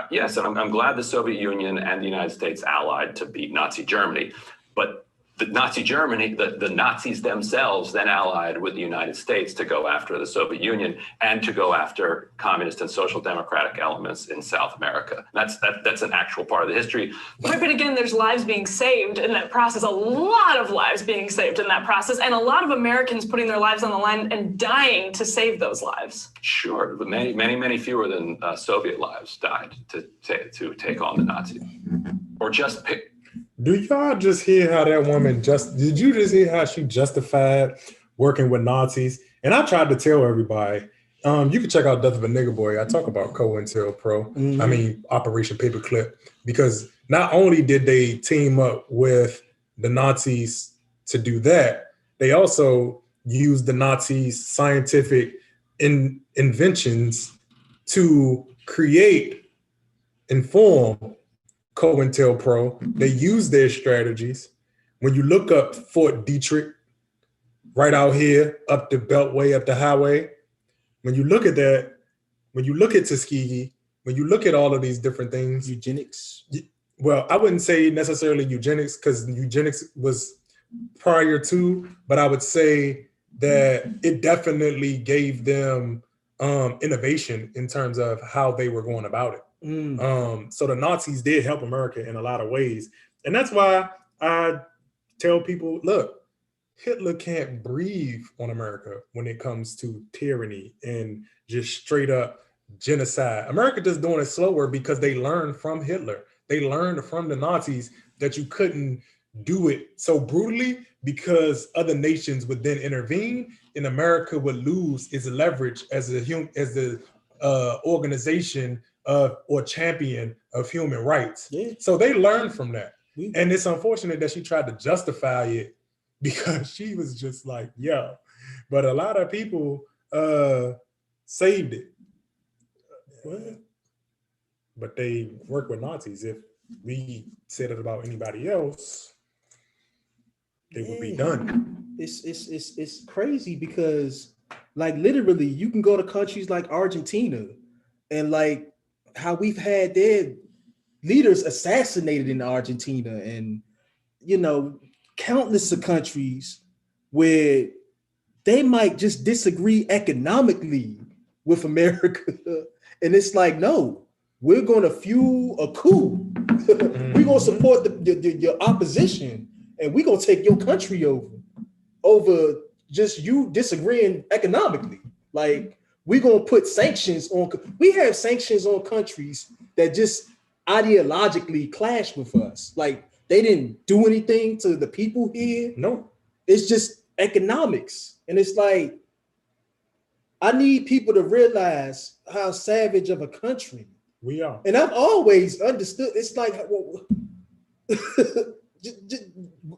Yes, and I'm glad the Soviet Union and the United States allied to beat Nazi Germany, but the Nazi Germany, the Nazis themselves then allied with the United States to go after the Soviet Union and to go after communist and social democratic elements in South America. That's an actual part of the history. Right, but again, there's lives being saved in that process, a lot of lives being saved in that process, and a lot of Americans putting their lives on the line and dying to save those lives. Sure, but many fewer than Soviet lives died to take on the Nazis. Or just pick. Do y'all just hear how that woman did you just hear how she justified working with Nazis? And I tried to tell everybody, you can check out Death of a Nigger Boy. I talk about COINTELPRO, I mean, Operation Paperclip, because not only did they team up with the Nazis to do that, they also used the Nazis' scientific inventions to create, inform COINTELPRO. They use their strategies. When you look up Fort Detrick, right out here, up the Beltway, up the highway, when you look at that, when you look at Tuskegee, when you look at all of these different things, Eugenics. Well, I wouldn't say necessarily eugenics because eugenics was prior to, but I would say that it definitely gave them innovation in terms of how they were going about it. So the Nazis did help America in a lot of ways. And that's why I tell people, look, Hitler can't breathe on America when it comes to tyranny and just straight up genocide. America just doing it slower because they learned from Hitler. They learned from the Nazis that you couldn't do it so brutally because other nations would then intervene and America would lose its leverage as the organization or champion of human rights. Yeah. So they learned from that. And it's unfortunate that she tried to justify it because she was just like, yeah. But a lot of people saved it. But they work with Nazis. If we said it about anybody else, they would be done. It's crazy because like literally you can go to countries like Argentina and like how we've had their leaders assassinated in Argentina, and you know, countless of countries where they might just disagree economically with America. And it's like, no, we're going to fuel a coup. We're going to support your opposition, and we're going to take your country over just you disagreeing economically. Like, we're going to put sanctions on. We have sanctions on countries that just ideologically clash with us. Like, they didn't do anything to the people here. No. It's just economics. And it's like, I need people to realize how savage of a country we are. And I've always understood. It's like, well,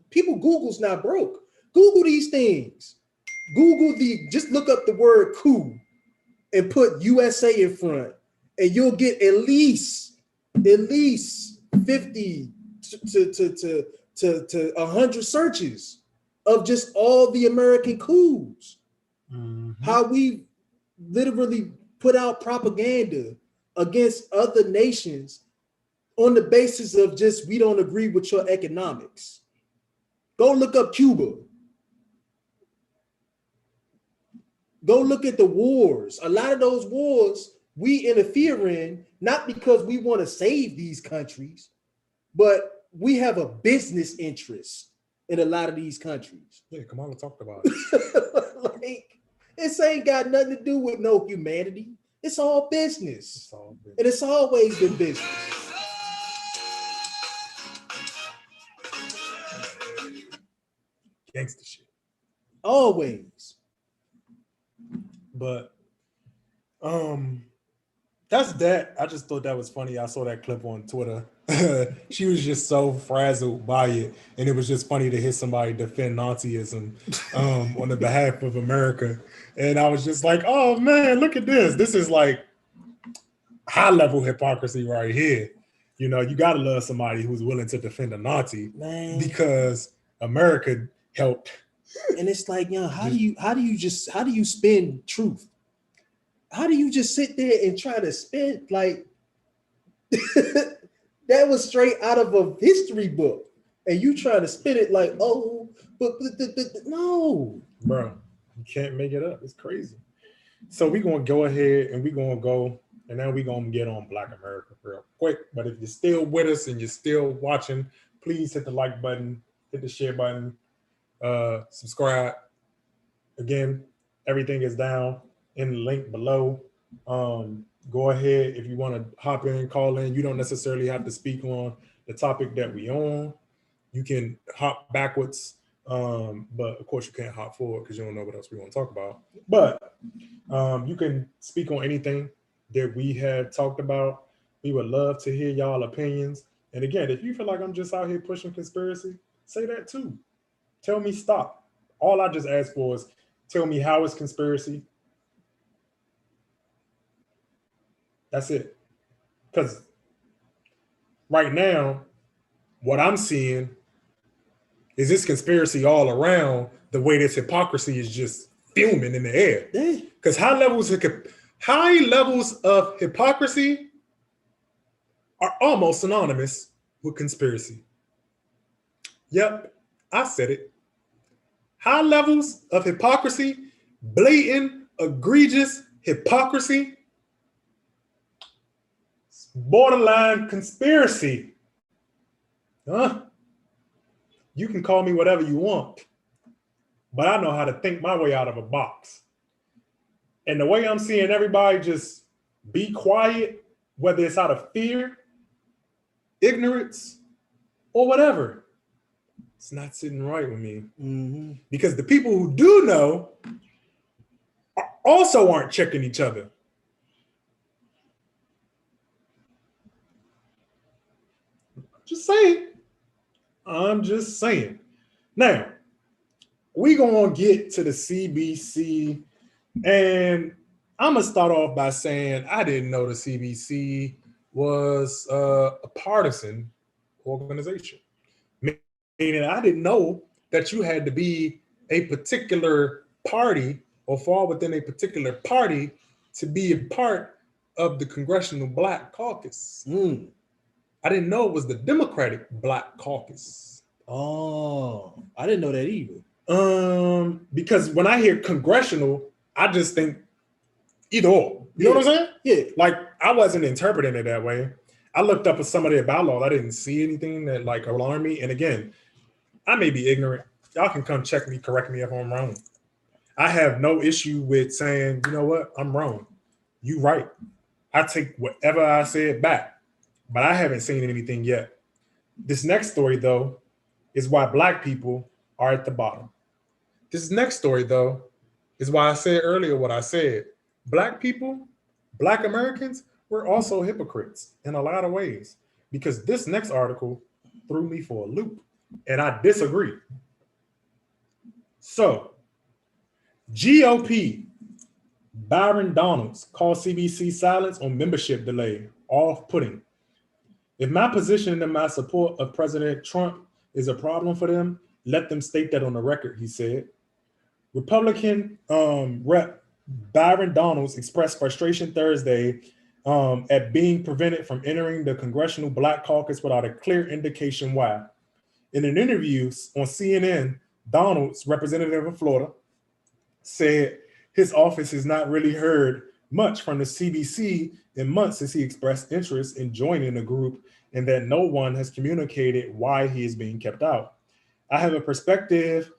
people, Google's not broke. Google these things. Just look up the word coup and put USA in front, and you'll get at least 50 to 100 searches of just all the American coups. Mm-hmm. How we literally put out propaganda against other nations on the basis of just, we don't agree with your economics. Go look up Cuba. Go look at the wars. A lot of those wars we interfere in, not because we want to save these countries, but we have a business interest in a lot of these countries. Yeah, Kamala talked about it. Like, this ain't got nothing to do with no humanity. It's all business. It's all business. And it's always been business. Gangster shit. Always. But that's that. I just thought that was funny. I saw that clip on Twitter. She was just so frazzled by it, and it was just funny to hear somebody defend Nazism on the behalf of America. And I was just like, oh man, look at this. This is like high level hypocrisy right here. You know, you gotta love somebody who's willing to defend a Nazi, man, because America helped. And it's like, you know, how do you spin truth? How do you just sit there and try to spin like that was straight out of a history book, and you try to spin it like, oh, but no, bro, you can't make it up. It's crazy. So we're gonna go ahead and we're gonna go, and then we're gonna get on Black America real quick. But if you're still with us and you're still watching, please hit the like button, hit the share button, subscribe. Again, everything is down in the link below. Go ahead if you want to hop in, call in. You don't necessarily have to speak on the topic that we on. You can hop backwards, but of course you can't hop forward because you don't know what else we want to talk about. But you can speak on anything that we have talked about. We would love to hear y'all opinions. And again, if you feel like I'm just out here pushing conspiracy, say that too. Tell me stop. All I just asked for is tell me how it's conspiracy. That's it. Because right now, what I'm seeing is this conspiracy all around, the way this hypocrisy is just fuming in the air. Because high levels of hypocrisy are almost synonymous with conspiracy. Yep, I said it. High levels of hypocrisy, blatant, egregious hypocrisy, borderline conspiracy. You can call me whatever you want, but I know how to think my way out of a box. And the way I'm seeing everybody just be quiet, whether it's out of fear, ignorance, or whatever, it's not sitting right with me. Mm-hmm. Because the people who do know also aren't checking each other. I'm just saying. Now, we're going to get to the CBC, and I'm going to start off by saying I didn't know the CBC was a partisan organization. Meaning I didn't know that you had to be a particular party or fall within a particular party to be a part of the Congressional Black Caucus. I didn't know it was the Democratic Black Caucus. Oh, I didn't know that either. Because when I hear congressional, I just think either or. You know what I'm saying? Yeah. Like, I wasn't interpreting it that way. I looked up at some of their bylaws. I didn't see anything that like alarmed me. And again, I may be ignorant. Y'all can come check me, correct me if I'm wrong. I have no issue with saying, you know what, I'm wrong. You right. I take whatever I said back, but I haven't seen anything yet. This next story, though, is why Black people are at the bottom. This next story, though, is why I said earlier what I said. Black people, Black Americans, we're also hypocrites in a lot of ways, because this next article threw me for a loop, and I disagree. So, GOP Byron Donalds called CBC silence on membership delay off-putting. If my position and my support of President Trump is a problem for them, let them state that on the record, he said. Republican Rep. Byron Donalds expressed frustration Thursday at being prevented from entering the Congressional Black Caucus without a clear indication why. In an interview on CNN, Donalds, representative of Florida, said his office has not really heard much from the CBC in months since he expressed interest in joining the group, and that no one has communicated why he is being kept out. I have a perspective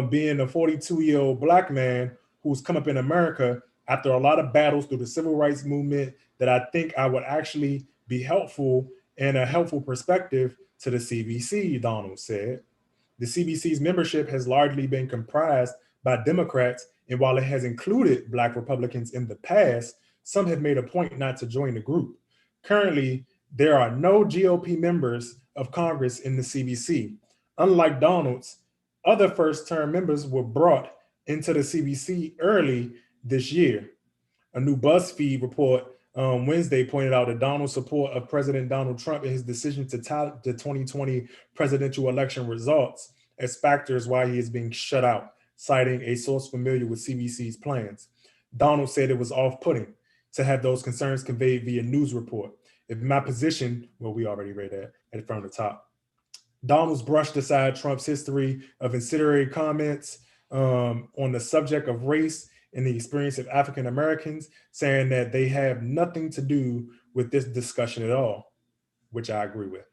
being a 42-year-old Black man who's come up in America after a lot of battles through the civil rights movement, that I think I would actually be helpful and a helpful perspective to the CBC, Donald said. The CBC's membership has largely been comprised by Democrats, and while it has included Black Republicans in the past, some have made a point not to join the group. Currently, there are no GOP members of Congress in the CBC. Unlike Donald's, other first-term members were brought into the CBC early this year. A new BuzzFeed report Wednesday pointed out that Donald's support of President Donald Trump and his decision to tout the 2020 presidential election results as factors why he is being shut out, citing a source familiar with CBC's plans. Donald said it was off-putting to have those concerns conveyed via news report. If my position, well, we already read that at from the top. Donald's brushed aside Trump's history of incendiary comments on the subject of race and the experience of African Americans, saying that they have nothing to do with this discussion at all, which I agree with.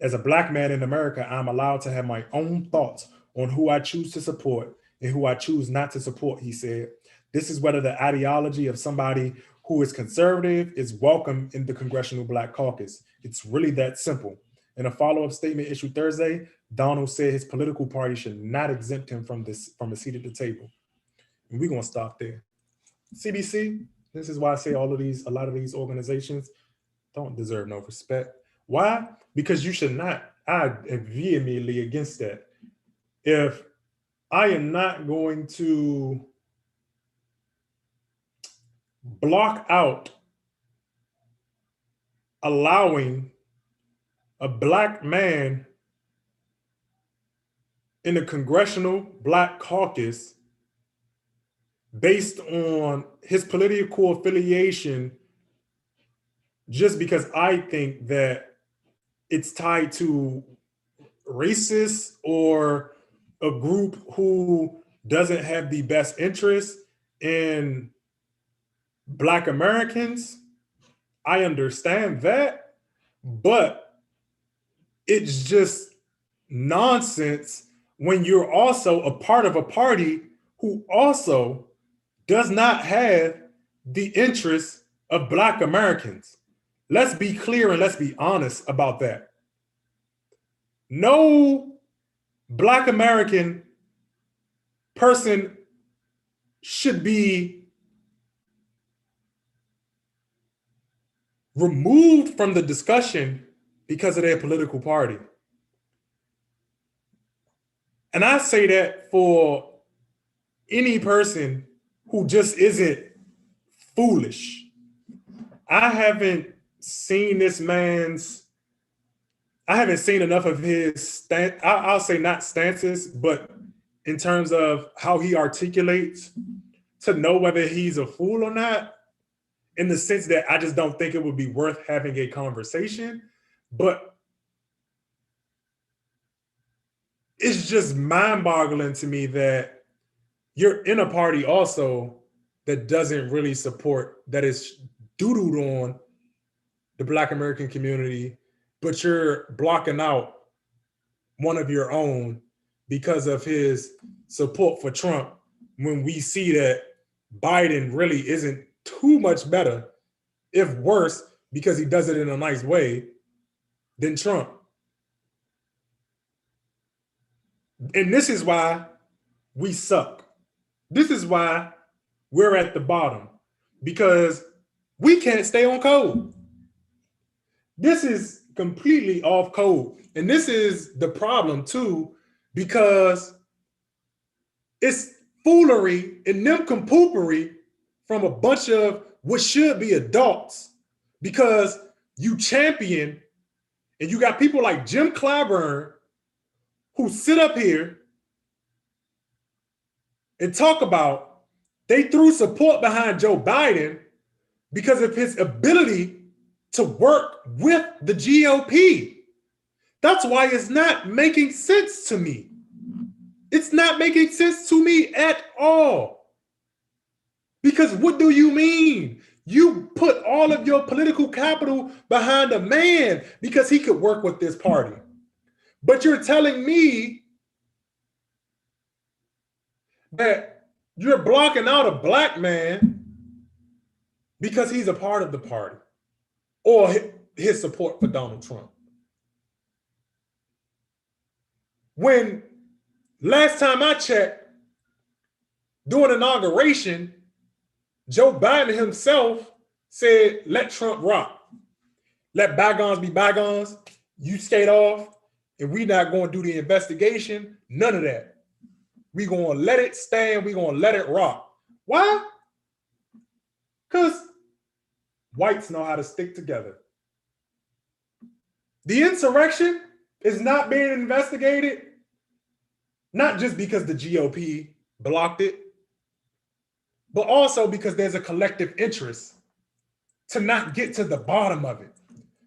As a Black man in America, I'm allowed to have my own thoughts on who I choose to support and who I choose not to support, he said. This is whether the ideology of somebody who is conservative is welcome in the Congressional Black Caucus. It's really that simple. In a follow-up statement issued Thursday, Donald said his political party should not exempt him from a seat at the table. And we're gonna stop there. CBC, this is why I say a lot of these organizations don't deserve no respect. Why? Because you should not. I am vehemently against that. If I am not going to block out allowing a Black man in the Congressional Black Caucus based on his political affiliation, just because I think that it's tied to racist or a group who doesn't have the best interest in Black Americans, I understand that, but it's just nonsense when you're also a part of a party who also does not have the interests of Black Americans. Let's be clear and let's be honest about that. No Black American person should be removed from the discussion because of their political party. And I say that for any person who just isn't foolish. I haven't seen this man's I haven't seen enough of his I'll say not stances, but in terms of how he articulates to know whether he's a fool or not, in the sense that I just don't think it would be worth having a conversation. But it's just mind-boggling to me that you're in a party also that doesn't really support, that is doo-dooed on the Black American community, but you're blocking out one of your own because of his support for Trump, when we see that Biden really isn't too much better, if worse, because he does it in a nice way, than Trump. And this is why we suck. This is why we're at the bottom, because we can't stay on code. This is completely off code. And this is the problem too, because it's foolery and nincompoopry from a bunch of what should be adults, because you champion, and you got people like Jim Clyburn who sit up here and talk about they threw support behind Joe Biden because of his ability to work with the GOP. That's why it's not making sense to me. It's not making sense to me at all. Because what do you mean? You put all of your political capital behind a man because he could work with this party. But you're telling me that you're blocking out a Black man because he's a part of the party, or his support for Donald Trump. When last time I checked, during inauguration, Joe Biden himself said, let Trump rock. Let bygones be bygones. You skate off, and we're not going to do the investigation. None of that. We're going to let it stand. We're going to let it rock. Why? Because whites know how to stick together. The insurrection is not being investigated, not just because the GOP blocked it, but also because there's a collective interest to not get to the bottom of it.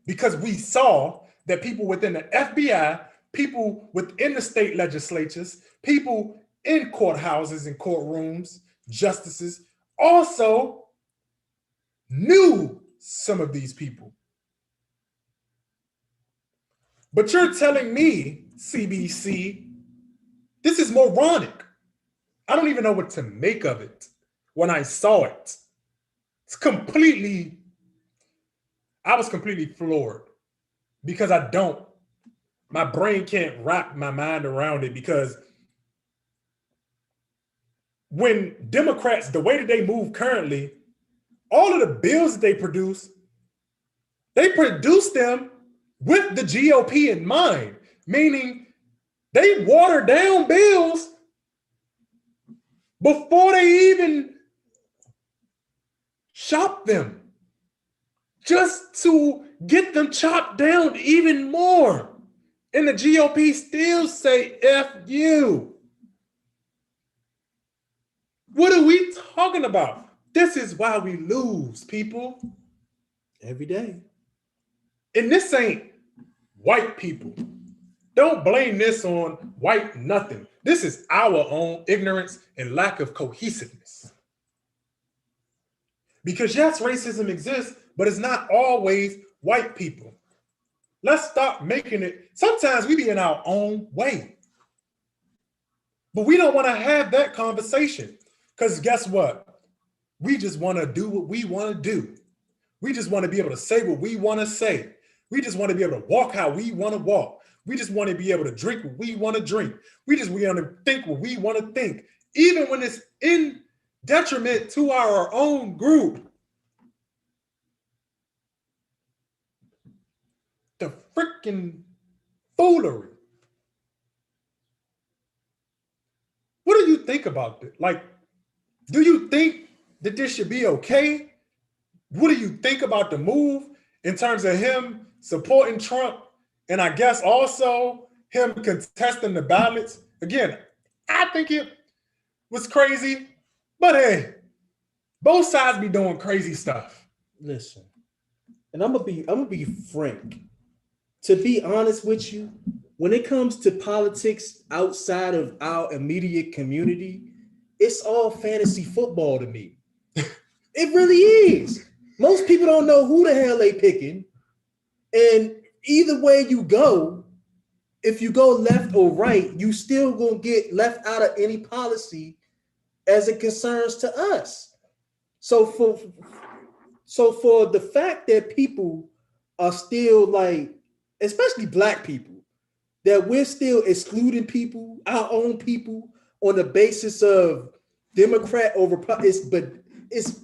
Because we saw that people within the FBI, people within the state legislatures, people in courthouses and courtrooms, justices, also knew some of these people. But you're telling me, CBC, this is moronic. I don't even know what to make of it when I saw it. I was completely floored, because my brain can't wrap my mind around it, because when Democrats, the way that they move currently, all of the bills that they produce them with the GOP in mind, meaning they water down bills before they even chop them, just to get them chopped down even more. And the GOP still say, F you. What are we talking about? This is why we lose, people. Every day. And this ain't white people. Don't blame this on white nothing. This is our own ignorance and lack of cohesiveness. Because yes, racism exists, but it's not always white people. Let's stop making it. Sometimes we be in our own way. But we don't want to have that conversation. Because guess what? We just want to do what we want to do. We just want to be able to say what we want to say. We just want to be able to walk how we want to walk. We just want to be able to drink what we want to drink. We just want to think what we want to think, even when it's in detriment to our own group. The freaking foolery. What do you think about it? Like, do you think that this should be okay? What do you think about the move in terms of him supporting Trump And I guess also him contesting the ballots. Again, I think it was crazy, but hey, both sides be doing crazy stuff. Listen, and I'm gonna be frank. To be honest with you, when it comes to politics outside of our immediate community, it's all fantasy football to me. It really is. Most people don't know who the hell they picking. And either way you go, if you go left or right, you still gonna get left out of any policy as it concerns to us. So for the fact that people are still like, especially Black people, that we're still excluding people, our own people, on the basis of Democrat or Republican, it's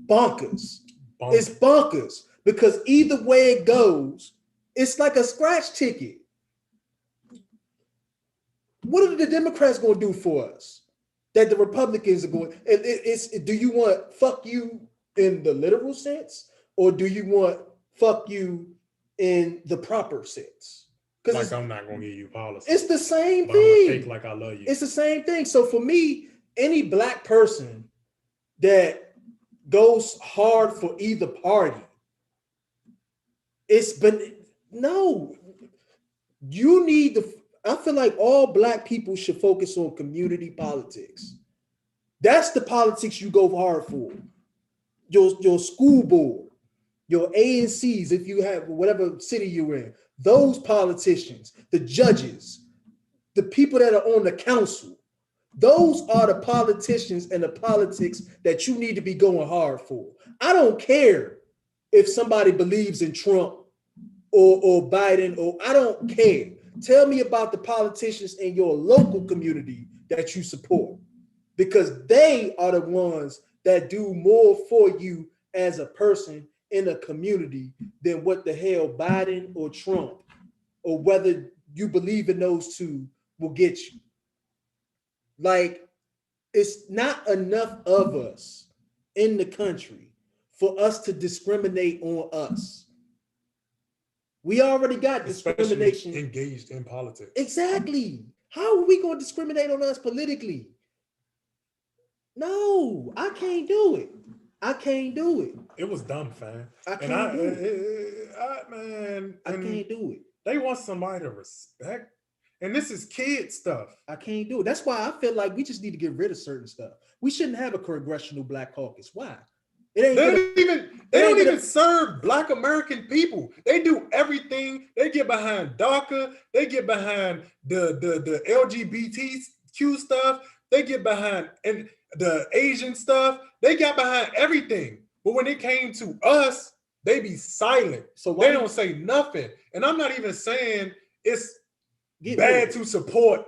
bonkers. It's bonkers because either way it goes, it's like a scratch ticket. What are the Democrats going to do for us that the Republicans are going? Do you want fuck you in the literal sense, or do you want fuck you in the proper sense? Like I'm not gonna give you policy. It's the same thing. I'm gonna fake like I love you. It's the same thing. So for me, any Black person that goes hard for either party, no. You need to. I feel like all Black people should focus on community politics. That's the politics you go hard for. Your school board, your ANCs, if you have whatever city you're in, those politicians, the judges, the people that are on the council, those are the politicians and the politics that you need to be going hard for. I don't care if somebody believes in Trump or Biden, or I don't care. Tell me about the politicians in your local community that you support, because they are the ones that do more for you as a person in a community than what the hell Biden or Trump, or whether you believe in those two, will get you. Like, it's not enough of us in the country for us to discriminate on us. We already got discrimination. Especially engaged in politics. Exactly. How are we going to discriminate on us politically? No, I can't do it. I can't do it. It was dumb, fam. I can't do it. I can't do it. They want somebody to respect. And this is kid stuff. I can't do it. That's why I feel like we just need to get rid of certain stuff. We shouldn't have a congressional Black caucus. Why? They don't even serve Black American people. They do everything. They get behind DACA. They get behind the LGBTQ stuff. They get behind and the Asian stuff. They got behind everything. But when it came to us, they be silent. So they don't say nothing. And I'm not even saying it's bad to support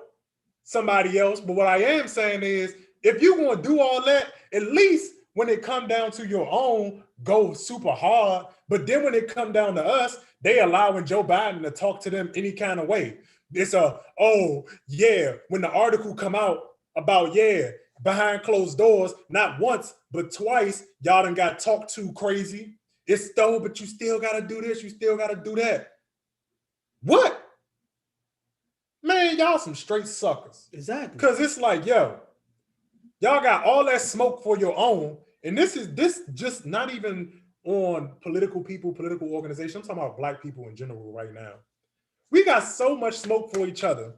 somebody else. But what I am saying is, if you want to do all that, at least when it come down to your own, go super hard. But then when it come down to us, they allowing Joe Biden to talk to them any kind of way. It's when the article come out about, behind closed doors, not once, but twice, y'all done got talked to crazy. It's but you still got to do this. You still got to do that. What? Man, y'all some straight suckers. Exactly. Because it's like, y'all got all that smoke for your own. And this just not even on political people, political organizations. I'm talking about Black people in general right now. We got so much smoke for each other.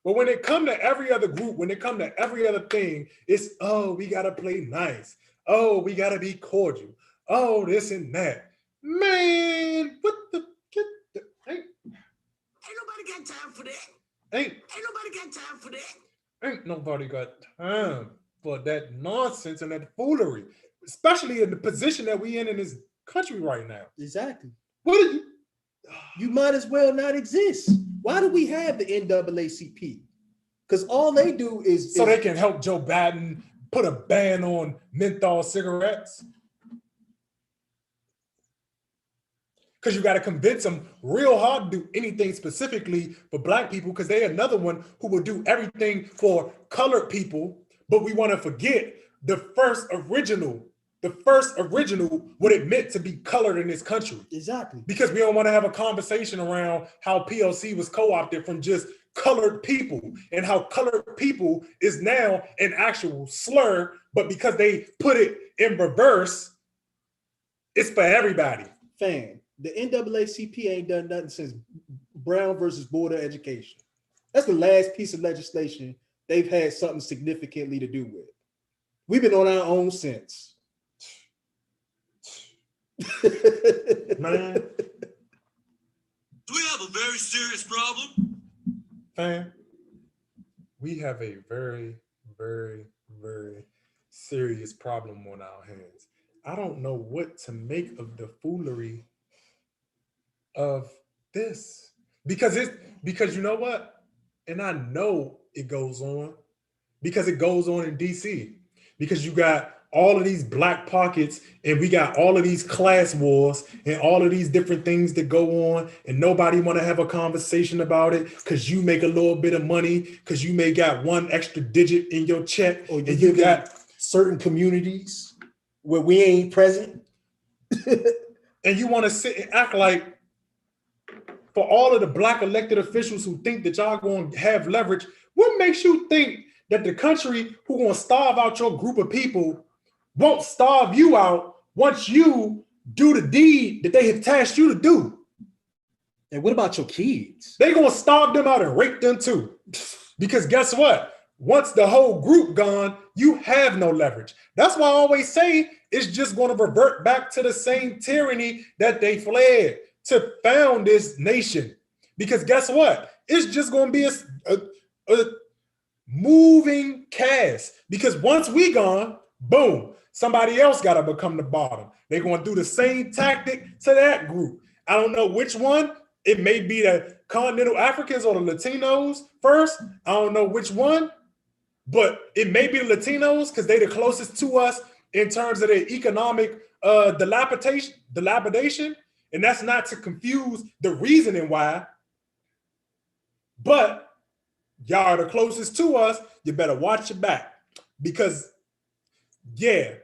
But when it come to every other group, when it come to every other thing, it's, we got to play nice. Oh, we got to be cordial. Oh, this and that. Man, what the... Ain't nobody got time for that. Ain't nobody got time for that. Ain't nobody got time for that nonsense and that foolery, especially in the position that we in this country right now. Exactly. What are you? You might as well not exist. Why do we have the NAACP? Because all they do is... So they can help Joe Biden put a ban on menthol cigarettes? Because you got to convince them real hard to do anything specifically for Black people, because they're another one who will do everything for colored people, but we want to forget the first original the first original what it meant to be colored in this country. Exactly. Because we don't want to have a conversation around how POC was co-opted from just colored people and how colored people is now an actual slur, but because they put it in reverse, it's for everybody. Fam, the NAACP ain't done nothing since Brown versus Board of Education. That's the last piece of legislation they've had something significantly to do with. We've been on our own since. Man, Do we have a very serious problem? fam, we have a very, very, very serious problem on our hands. I don't know what to make of the foolery of this because you know what? And I know it goes on because it goes on in DC because you got all of these black pockets and we got all of these class wars and all of these different things that go on and nobody want to have a conversation about it because you make a little bit of money because you may got one extra digit in your check Or and you got certain communities where we ain't present. and you want to sit and act like for all of the black elected officials who think that y'all going to have leverage, what makes you think that the country who going to starve out your group of people won't starve you out once you do the deed that they have tasked you to do? And what about your kids? They going to starve them out and rape them too. Because guess what? Once the whole group gone, you have no leverage. That's why I always say it's just going to revert back to the same tyranny that they fled to found this nation. Because guess what? It's just going to be a moving cast. Because once we gone, boom, somebody else got to become the bottom. They're going to do the same tactic to that group. I don't know which one. It may be the continental Africans or the Latinos first. I don't know which one. But it may be the Latinos because they're the closest to us in terms of their economic dilapidation. And that's not to confuse the reasoning why. But y'all are the closest to us. You better watch your back. Because, yeah,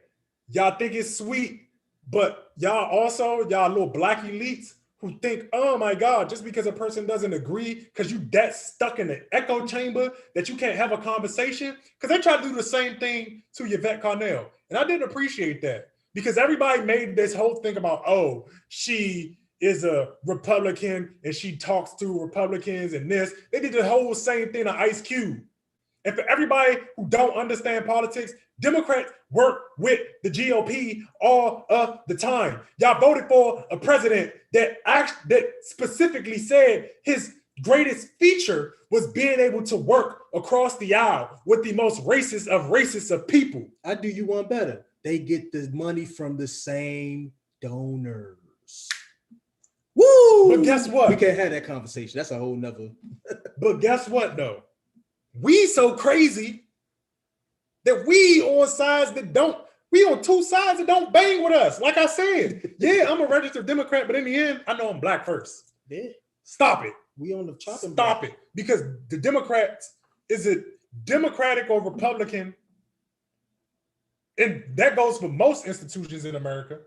y'all think it's sweet. But y'all little black elites who think, oh my God, just because a person doesn't agree, because you that stuck in the echo chamber that you can't have a conversation, because they try to do the same thing to Yvette Carnell. And I didn't appreciate that because everybody made this whole thing about, oh, she is a Republican and she talks to Republicans and this. They did the whole same thing to Ice Cube. And for everybody who don't understand politics, Democrats work with the GOP all of the time. Y'all voted for a president that specifically said his greatest feature was being able to work across the aisle with the most racist of people. I do you one better. They get the money from the same donors. Woo! But guess what? We can't have that conversation. That's a whole nother. But guess what though? We so crazy that we on two sides that don't bang with us. Like I said, yeah, I'm a registered Democrat, but in the end, I know I'm black first. Yeah. Stop it. We on the chopping Stop block. it. Because the Democrats, is it Democratic or Republican? And that goes for most institutions in America,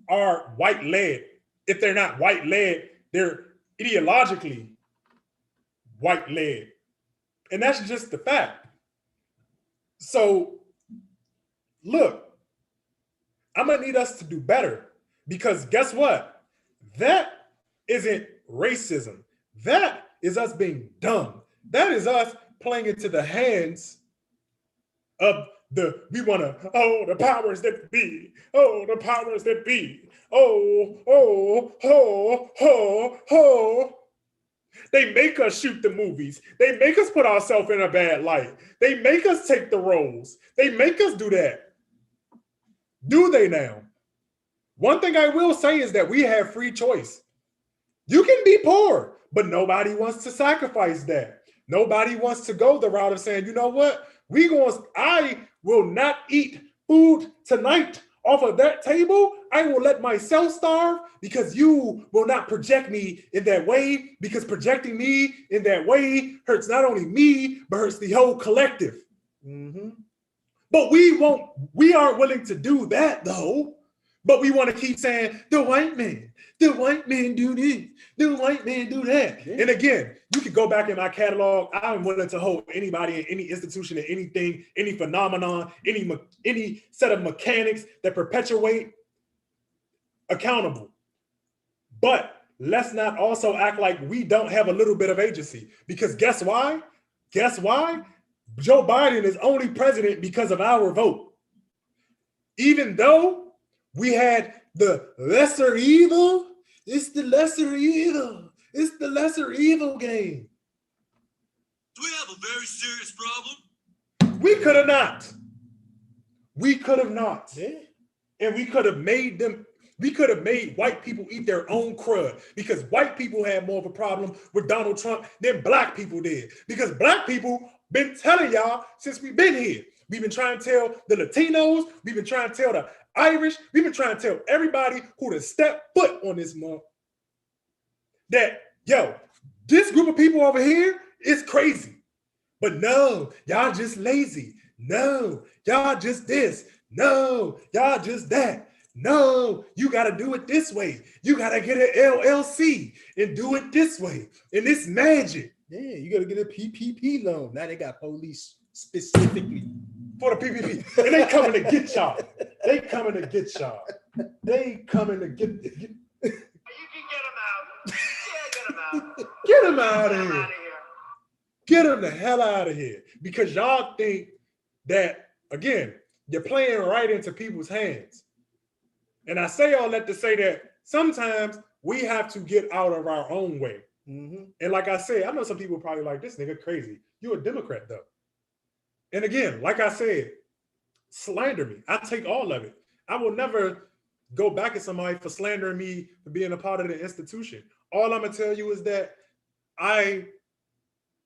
are white-led. If they're not white-led, they're ideologically white-led. And that's just the fact. So, look, I'm gonna need us to do better because guess what? That isn't racism. That is us being dumb. That is us playing into the hands of the powers that be. Oh, the powers that be. Oh. They make us shoot the movies. They make us put ourselves in a bad light. They make us take the roles. They make us do that. Do they now? One thing I will say is that we have free choice. You can be poor, but nobody wants to sacrifice that. Nobody wants to go the route of saying, you know what? I will not eat food tonight off of that table. I will let myself starve because you will not project me in that way, because projecting me in that way hurts not only me, but hurts the whole collective. Mm-hmm. But we aren't willing to do that though. But we want to keep saying the white man do this, the white man do that. Yeah. And again, you can go back in my catalog. I'm willing to hold anybody in any institution, in anything, any phenomenon, any set of mechanics that perpetuate accountable. But let's not also act like we don't have a little bit of agency. Because guess why? Guess why? Joe Biden is only president because of our vote. Even though we had the lesser evil, it's the lesser evil. It's the lesser evil game. Do we have a very serious problem? We could have not. We could have not. Yeah. And we could have made white people eat their own crud, because white people had more of a problem with Donald Trump than black people did. Because black people been telling y'all since we've been here. We've been trying to tell the Latinos, we've been trying to tell the Irish, we've been trying to tell everybody who to step foot on this month that, yo, this group of people over here is crazy. But no, y'all just lazy. No, y'all just this. No, y'all just that. No, you got to do it this way. You got to get an LLC and do it this way. And it's magic. Yeah, you got to get a PPP loan. Now they got police specifically for the PPP. And they coming to get y'all. They coming to get y'all. They coming to get. You can get them out. Yeah, get them out. Get them out of here. Get them the hell out of here. Because y'all think that, again, you're playing right into people's hands. And I say all that to say that sometimes we have to get out of our own way. Mm-hmm. And like I said, I know some people probably like, this nigga crazy. You a Democrat though. And again, like I said, slander me. I take all of it. I will never go back at somebody for slandering me for being a part of the institution. All I'm gonna tell you is that I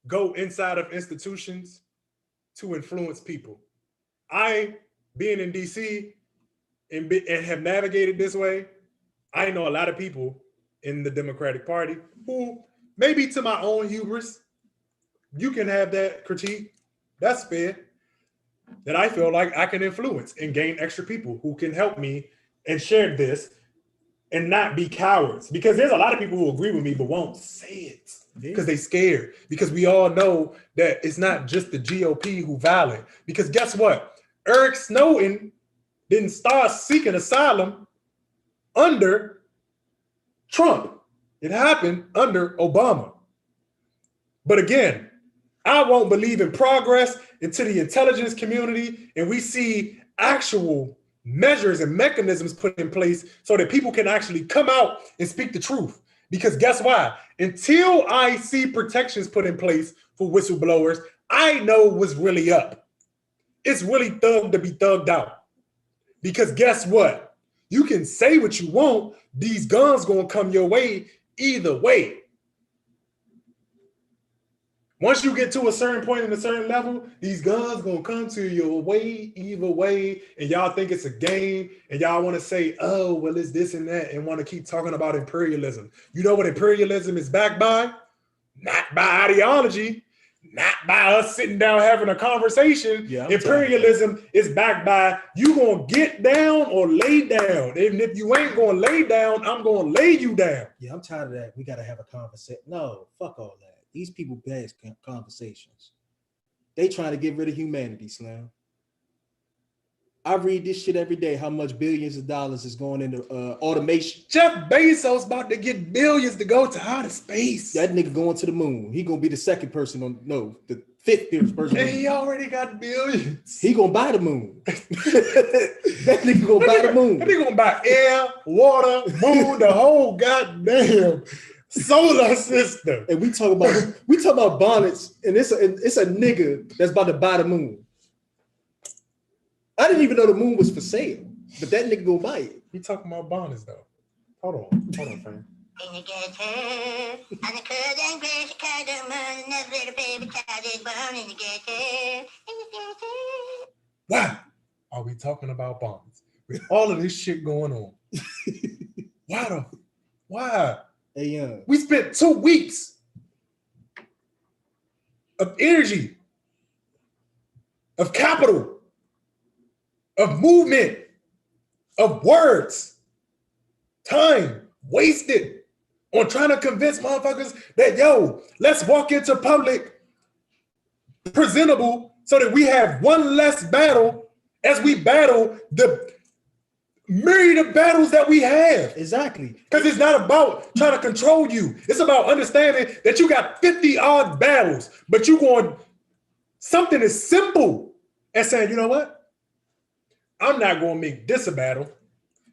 go inside of institutions to influence people. I, being in DC and have navigated this way, I know a lot of people in the Democratic Party who, maybe to my own hubris, you can have that critique, that's fair, that I feel like I can influence and gain extra people who can help me and share this and not be cowards. Because there's a lot of people who agree with me but won't say it because they scared. Because we all know that it's not just the GOP who valid. Because guess what? Eric Snowden didn't start seeking asylum under Trump. It happened under Obama. But again, I won't believe in progress until the intelligence community and we see actual measures and mechanisms put in place so that people can actually come out and speak the truth. Because guess why? Until I see protections put in place for whistleblowers, I know what's really up. It's really thug to be thugged out. Because guess what? You can say what you want. These guns gonna come your way either way. Once you get to a certain point in a certain level, these guns gonna come to your way either way, and y'all think it's a game, and y'all want to say, oh, well, it's this and that, and want to keep talking about imperialism. You know what imperialism is backed by? Not by ideology, not by us sitting down having a conversation. Yeah, imperialism is backed by you gonna get down or lay down. And if you ain't gonna lay down, I'm gonna lay you down. Yeah, I'm tired of that. We gotta have a conversation. No, fuck all that. These people bad conversations. They trying to get rid of humanity, Slam. I read this shit every day, how much billions of dollars is going into automation. Jeff Bezos about to get billions to go to outer space. That nigga going to the moon. He gonna be the second person on, no, the fifth person. And he already got billions. He gonna buy the moon. That nigga gonna buy the moon. That nigga gonna buy air, water, moon, the whole goddamn solar system. And we talk about bonnets, and it's a nigga that's about to buy the moon. I didn't even know the moon was for sale, but that nigga gonna buy it. He talking about bonnets though. Hold on, fam. Why are we talking about bonds with all of this shit going on? Why? Hey, we spent 2 weeks of energy, of capital, of movement, of words, time wasted on trying to convince motherfuckers that, yo, let's walk into public presentable so that we have one less battle as we battle the myriad of battles that we have. Exactly. Because it's not about trying to control you. It's about understanding that you got 50 odd battles, but you going something as simple as saying, you know what? I'm not going to make this a battle.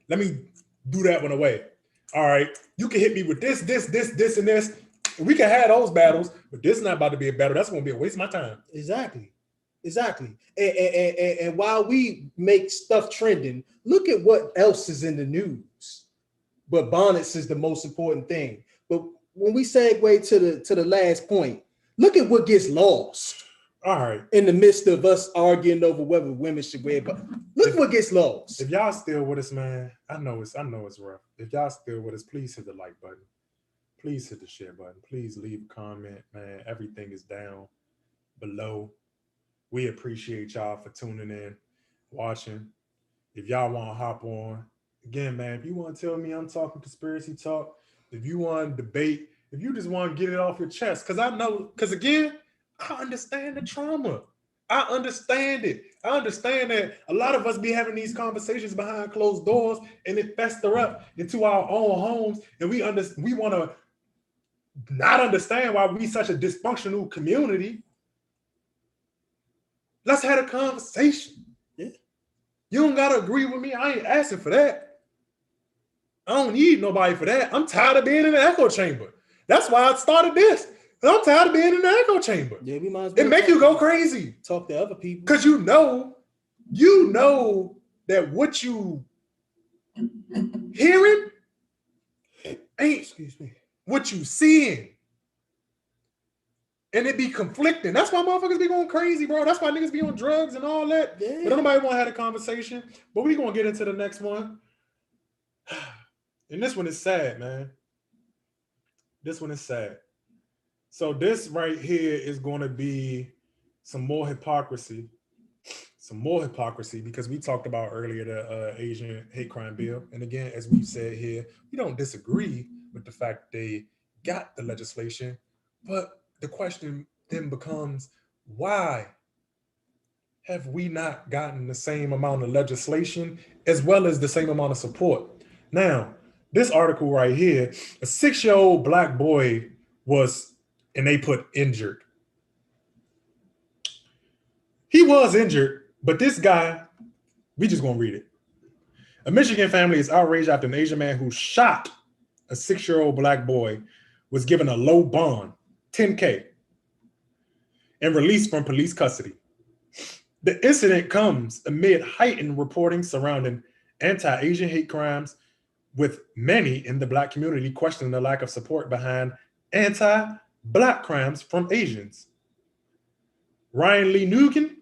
Let me do that one away. All right. You can hit me with this, and this. We can have those battles, but this is not about to be a battle. That's going to be a waste of my time. Exactly. And while we make stuff trending, look at what else is in the news. But bonnets is the most important thing. But when we segue to the last point, look at what gets lost. All right. In the midst of us arguing over whether women should wear, but look what gets lost. If y'all still with us, man, I know it's rough. If y'all still with us, please hit the like button. Please hit the share button. Please leave a comment, man. Everything is down below. We appreciate y'all for tuning in, watching. If y'all want to hop on, again, man, if you want to tell me I'm talking conspiracy talk, if you want to debate, if you just want to get it off your chest, because again, I understand the trauma. I understand it. I understand that a lot of us be having these conversations behind closed doors and it fester up into our own homes. And we want to not understand why we such a dysfunctional community. Let's have a conversation. Yeah. You don't got to agree with me. I ain't asking for that. I don't need nobody for that. I'm tired of being in the echo chamber. That's why I started this. I'm tired of being in the echo chamber. Yeah, we might as well. It make you go crazy. Talk to other people. Because you know that what you hearing ain't what you seeing. And it be conflicting. That's why motherfuckers be going crazy, bro. That's why niggas be on drugs and all that. Yeah. But nobody want to have a conversation. But we going to get into the next one. And this one is sad, man. This one is sad. So this right here is going to be some more hypocrisy. Some more hypocrisy because we talked about earlier the Asian hate crime bill. And again, as we've said here, we don't disagree with the fact they got the legislation. But the question then becomes, why have we not gotten the same amount of legislation as well as the same amount of support? Now, this article right here, a 6-year-old black boy was, and they put injured. He was injured, but this guy, we just gonna read it. A Michigan family is outraged after an Asian man who shot a 6-year-old black boy was given a low bond, $10K, and released from police custody. The incident comes amid heightened reporting surrounding anti-Asian hate crimes, with many in the Black community questioning the lack of support behind anti-Black crimes from Asians. Ryan Lee Nugan,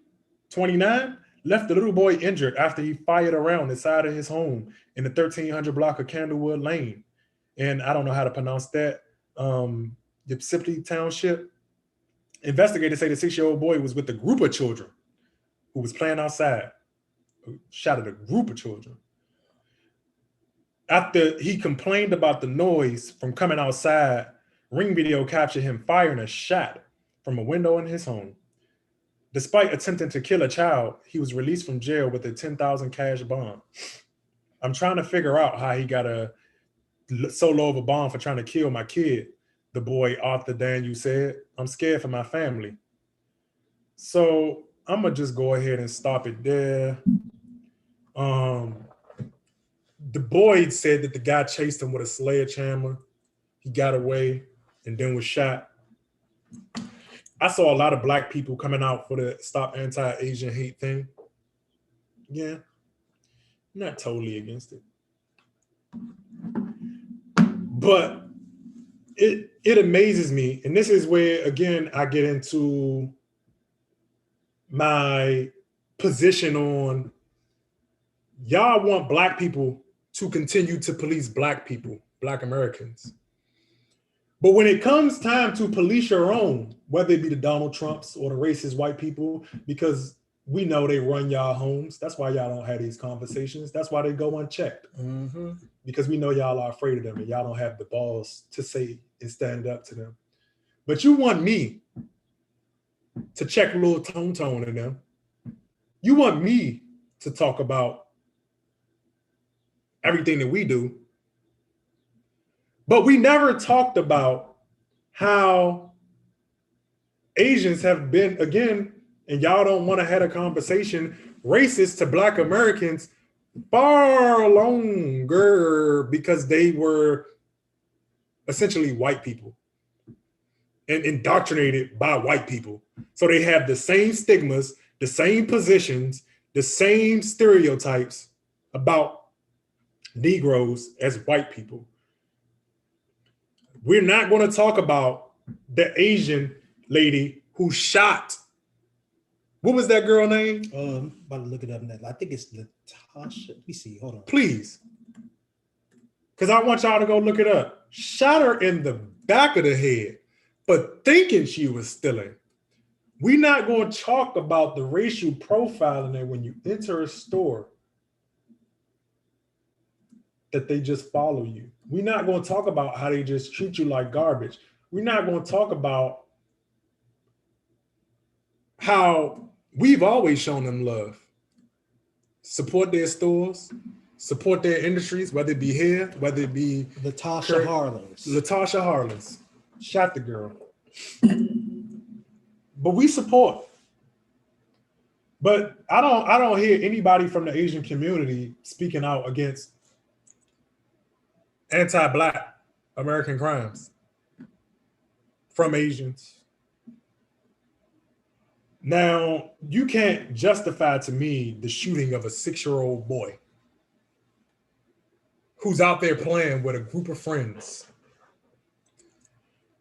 29, left the little boy injured after he fired around the side of his home in the 1300 block of Candlewood Lane. And I don't know how to pronounce that. Ypsilanti Township. Investigators say the 6-year-old boy was with a group of children who was playing outside. Shot at a group of children. After he complained about the noise from coming outside, Ring video captured him firing a shot from a window in his home. Despite attempting to kill a child, he was released from jail with a $10,000 cash bond. I'm trying to figure out how he got so low of a bond for trying to kill my kid, the boy Arthur Daniel said. I'm scared for my family. So I'm gonna just go ahead and stop it there. The boy said that the guy chased him with a sledgehammer. He got away and then was shot. I saw a lot of Black people coming out for the Stop Anti-Asian Hate thing. Yeah, I'm not totally against it. But it amazes me. And this is where, again, I get into my position on y'all want Black people to continue to police Black people, Black Americans. But when it comes time to police your own, whether it be the Donald Trumps or the racist white people, because We know they run y'all homes. That's why y'all don't have these conversations. That's why they go unchecked. Mm-hmm. Because we know y'all are afraid of them and y'all don't have the balls to say and stand up to them. But you want me to check a little tone in them. You want me to talk about everything that we do. But we never talked about how Asians have been, again, and y'all don't want to have a conversation, racist to Black Americans far longer because they were essentially white people and indoctrinated by white people. So they have the same stigmas, the same positions, the same stereotypes about Negroes as white people. We're not going to talk about the Asian lady who shot. What was that girl name? About to look it up now. I think it's Natasha. Let me see. Hold on. Please. Because I want y'all to go look it up. Shot her in the back of the head for thinking she was stealing. We're not going to talk about the racial profiling that when you enter a store that they just follow you. We're not going to talk about how they just treat you like garbage. We're not going to talk about how we've always shown them love. Support their stores, support their industries, whether it be here, whether it be Latasha Harlins. Latasha Harlins. Shot the girl. But we support. But I don't hear anybody from the Asian community speaking out against anti-Black American crimes from Asians. Now, you can't justify to me the shooting of a 6-year-old boy who's out there playing with a group of friends.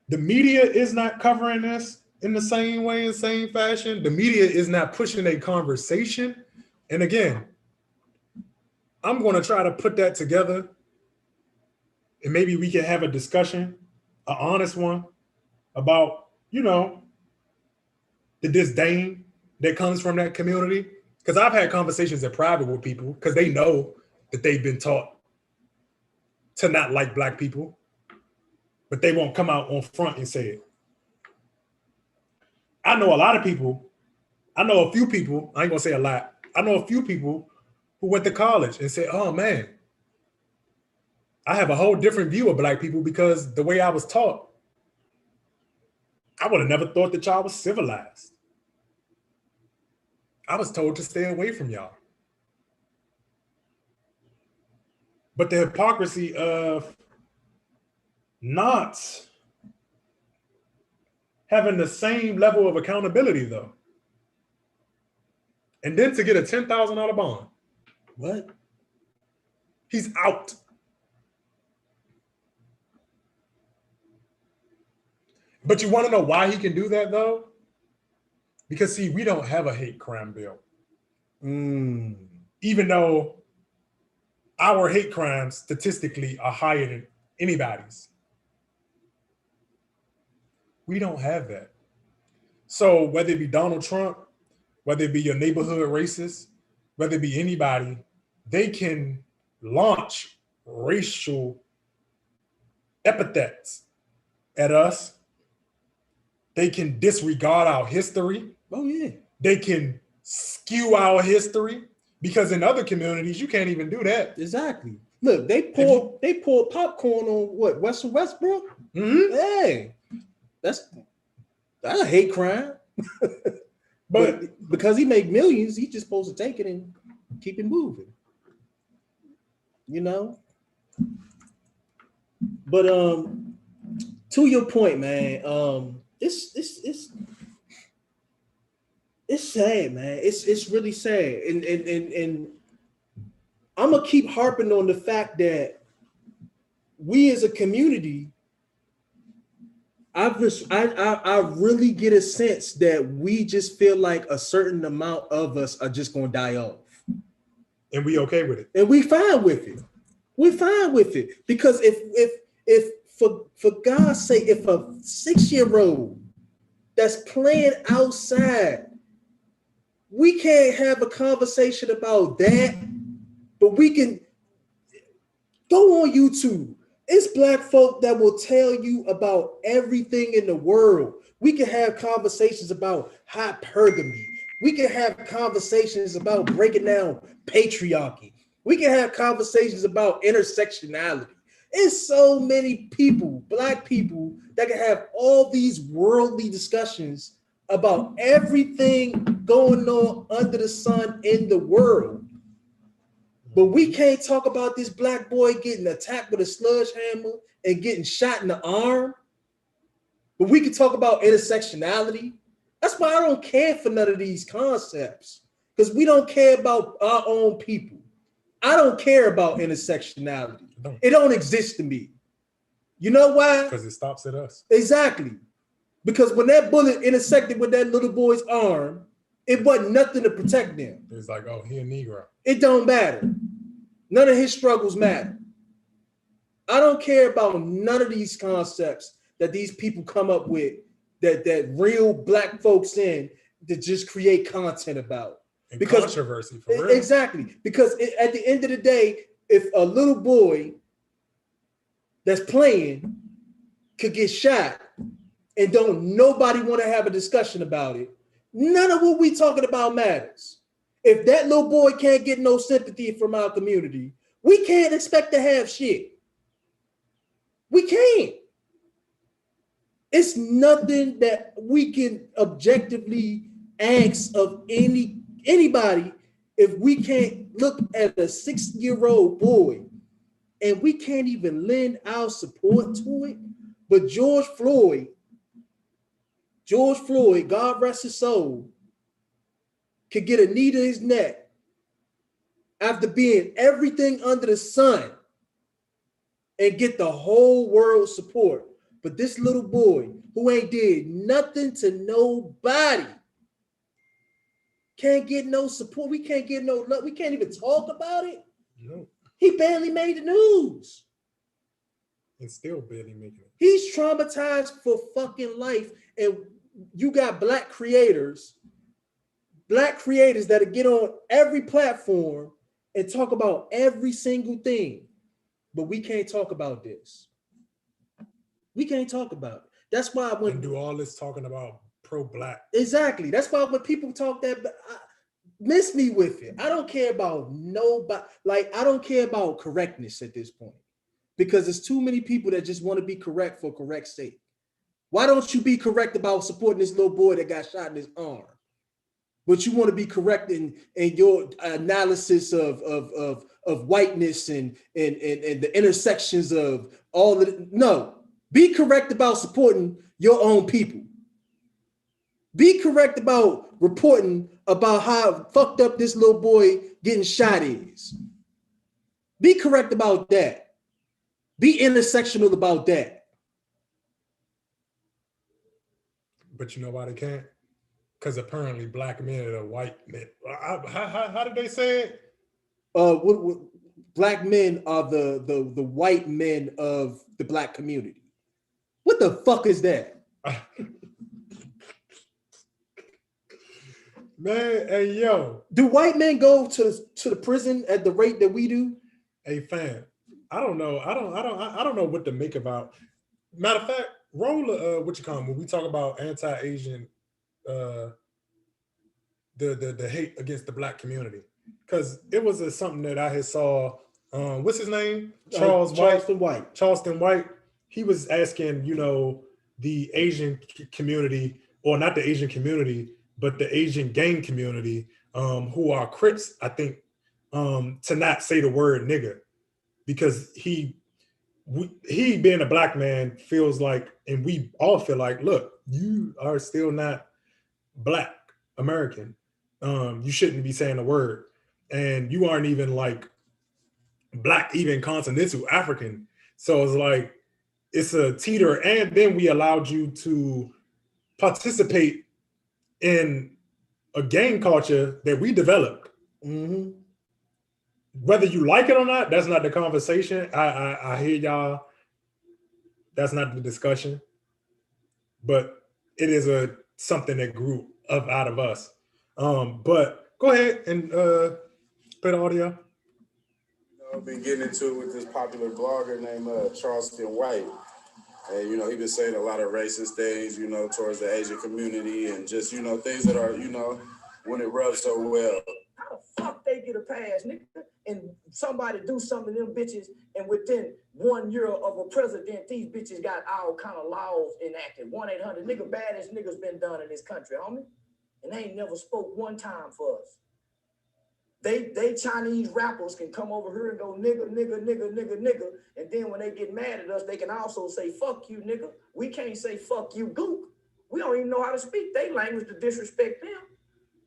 The media is not covering this in the same way, in the same fashion. The media is not pushing a conversation. And again, I'm going to try to put that together and maybe we can have a discussion, an honest one, about, the disdain that comes from that community. Because I've had conversations in private with people because they know that they've been taught to not like Black people, but they won't come out on front and say it. I know a lot of people, I know a few people, I ain't gonna say a lot, I know a few people who went to college and said, oh man, I have a whole different view of Black people because the way I was taught, I would have never thought that y'all was civilized. I was told to stay away from y'all. But the hypocrisy of not having the same level of accountability though. And then to get a $10,000 bond. What? He's out. But you want to know why he can do that though? Because see, we don't have a hate crime bill. Even though our hate crimes statistically are higher than anybody's. We don't have that. So whether it be Donald Trump, whether it be your neighborhood racist, whether it be anybody, they can launch racial epithets at us. They can disregard our history. Oh, yeah. They can skew our history because in other communities, you can't even do that. Exactly. Look, they poured popcorn on what? Westbrook? Mm-hmm. Hey, that's a hate crime. but because he make millions, he's just supposed to take it and keep it moving. But to your point, man, it's sad, man. It's really sad, and I'm gonna keep harping on the fact that we as a community, I really get a sense that we just feel like a certain amount of us are just gonna die off, and we okay with it, and we fine with it. We're fine with it because if for God's sake, if a 6-year-old that's playing outside We can't have a conversation about that, but we can go on YouTube. It's black folk that will tell you about everything in the world. We can have conversations about hypergamy. We can have conversations about breaking down patriarchy. We can have conversations about intersectionality. It's so many people, black people, that can have all these worldly discussions about everything going on under the sun in the world. But we can't talk about this black boy getting attacked with a sledgehammer and getting shot in the arm. But we can talk about intersectionality. That's why I don't care for none of these concepts, because we don't care about our own people. I don't care about intersectionality. It don't exist to me. You know why? Because it stops at us. Exactly. Because when that bullet intersected with that little boy's arm, it wasn't nothing to protect them. It's like, oh, he a Negro. It don't matter. None of his struggles matter. I don't care about none of these concepts that these people come up with that real black folks in to just create content about. And because controversy, for real. Exactly. Because at the end of the day, if a little boy that's playing could get shot and don't nobody want to have a discussion about it, none of what we talking about matters. If that little boy can't get no sympathy from our community, we can't expect to have shit. We can't. It's nothing that we can objectively ask of anybody if we can't look at a 6-year-old boy and we can't even lend our support to it. But George Floyd, God rest his soul, could get a knee to his neck after being everything under the sun and get the whole world's support. But this little boy who ain't did nothing to nobody can't get no support. We can't get no love. We can't even talk about it. No. He barely made the news. And still barely making it. He's traumatized for fucking life. And you got black creators that get on every platform and talk about every single thing. But we can't talk about this. We can't talk about it. That's why when do all this talking about pro-black. Exactly. That's why when people talk that, miss me with it. I don't care about nobody. Like, I don't care about correctness at this point, because there's too many people that just want to be correct for correct's sake. Why don't you be correct about supporting this little boy that got shot in his arm? But you want to be correct in your analysis of whiteness and the intersections of all of it. No. Be correct about supporting your own people. Be correct about reporting about how fucked up this little boy getting shot is. Be correct about that. Be intersectional about that. But you know why they can't? Because apparently black men are white men. How did they say it? Black men are the white men of the black community. What the fuck is that? Man, hey yo. Do white men go to the prison at the rate that we do? Hey fam, I don't know. I don't know what to make about. Matter of fact, roll what you call them when we talk about anti-Asian the hate against the black community. Because it was something that I had saw what's his name? Charleston White. Charleston White. He was asking, the Asian community, or not the Asian community, but the Asian gang community, who are Crips, I think, to not say the word nigga, because he being a black man feels like, and we all feel like, look, you are still not black American. You shouldn't be saying the word, and you aren't even like black, even continental African. So it's like, it's a teeter, and then we allowed you to participate in a gang culture that we developed. Mm-hmm. Whether you like it or not, that's not the conversation. I hear y'all. That's not the discussion, but it is something that grew up out of us. But go ahead and play the audio. I've been getting into it with this popular blogger named Charleston White. And, you know, he's been saying a lot of racist things, you know, towards the Asian community and just, you know, things that are, you know, when it rubs so well. How the fuck they get a pass, nigga? And somebody do something to them bitches, and within 1 year of a president, these bitches got all kind of laws enacted. 1-800, nigga, baddest niggas been done in this country, homie. And they ain't never spoke one time for us. They Chinese rappers can come over here and go nigga, nigga, nigga, nigga, nigga. And then when they get mad at us, they can also say, fuck you, nigga. We can't say fuck you, gook. We don't even know how to speak their language to disrespect them.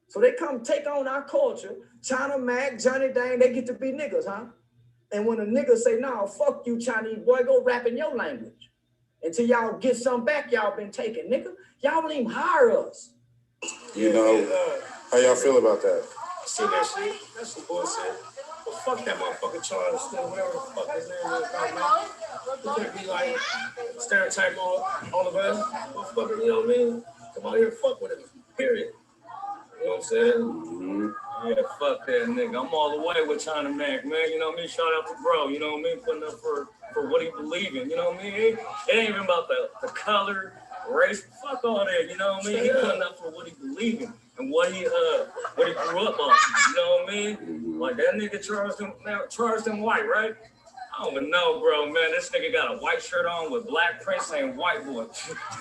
So they come take on our culture. China Mac, Johnny Dang, they get to be niggas, huh? And when a nigga say, nah, fuck you, Chinese boy, go rap in your language. Until y'all get some back, y'all been taking, nigga. Y'all don't even hire us. You know, how y'all feel about that? See that shit? That's some bullshit. But fuck that motherfucker Charleston, whatever the fuck his name is right now. You can't be like stereotype all of us. Motherfucker, you know what I mean? Come out here and fuck with him. Period. You know what I'm saying? Mm-hmm. Yeah, fuck that nigga. I'm all the way with China Mac, man. You know what I mean? Shout out to bro, you know what I mean? Putting up for what he believe in, you know what I mean? It ain't even about the color, race, fuck all that, you know what I mean? He putting up for what he believe in and what he grew up on, you know what I mean? Like that nigga Charleston White, right? I don't even know, bro, man. This nigga got a white shirt on with black print saying white boy.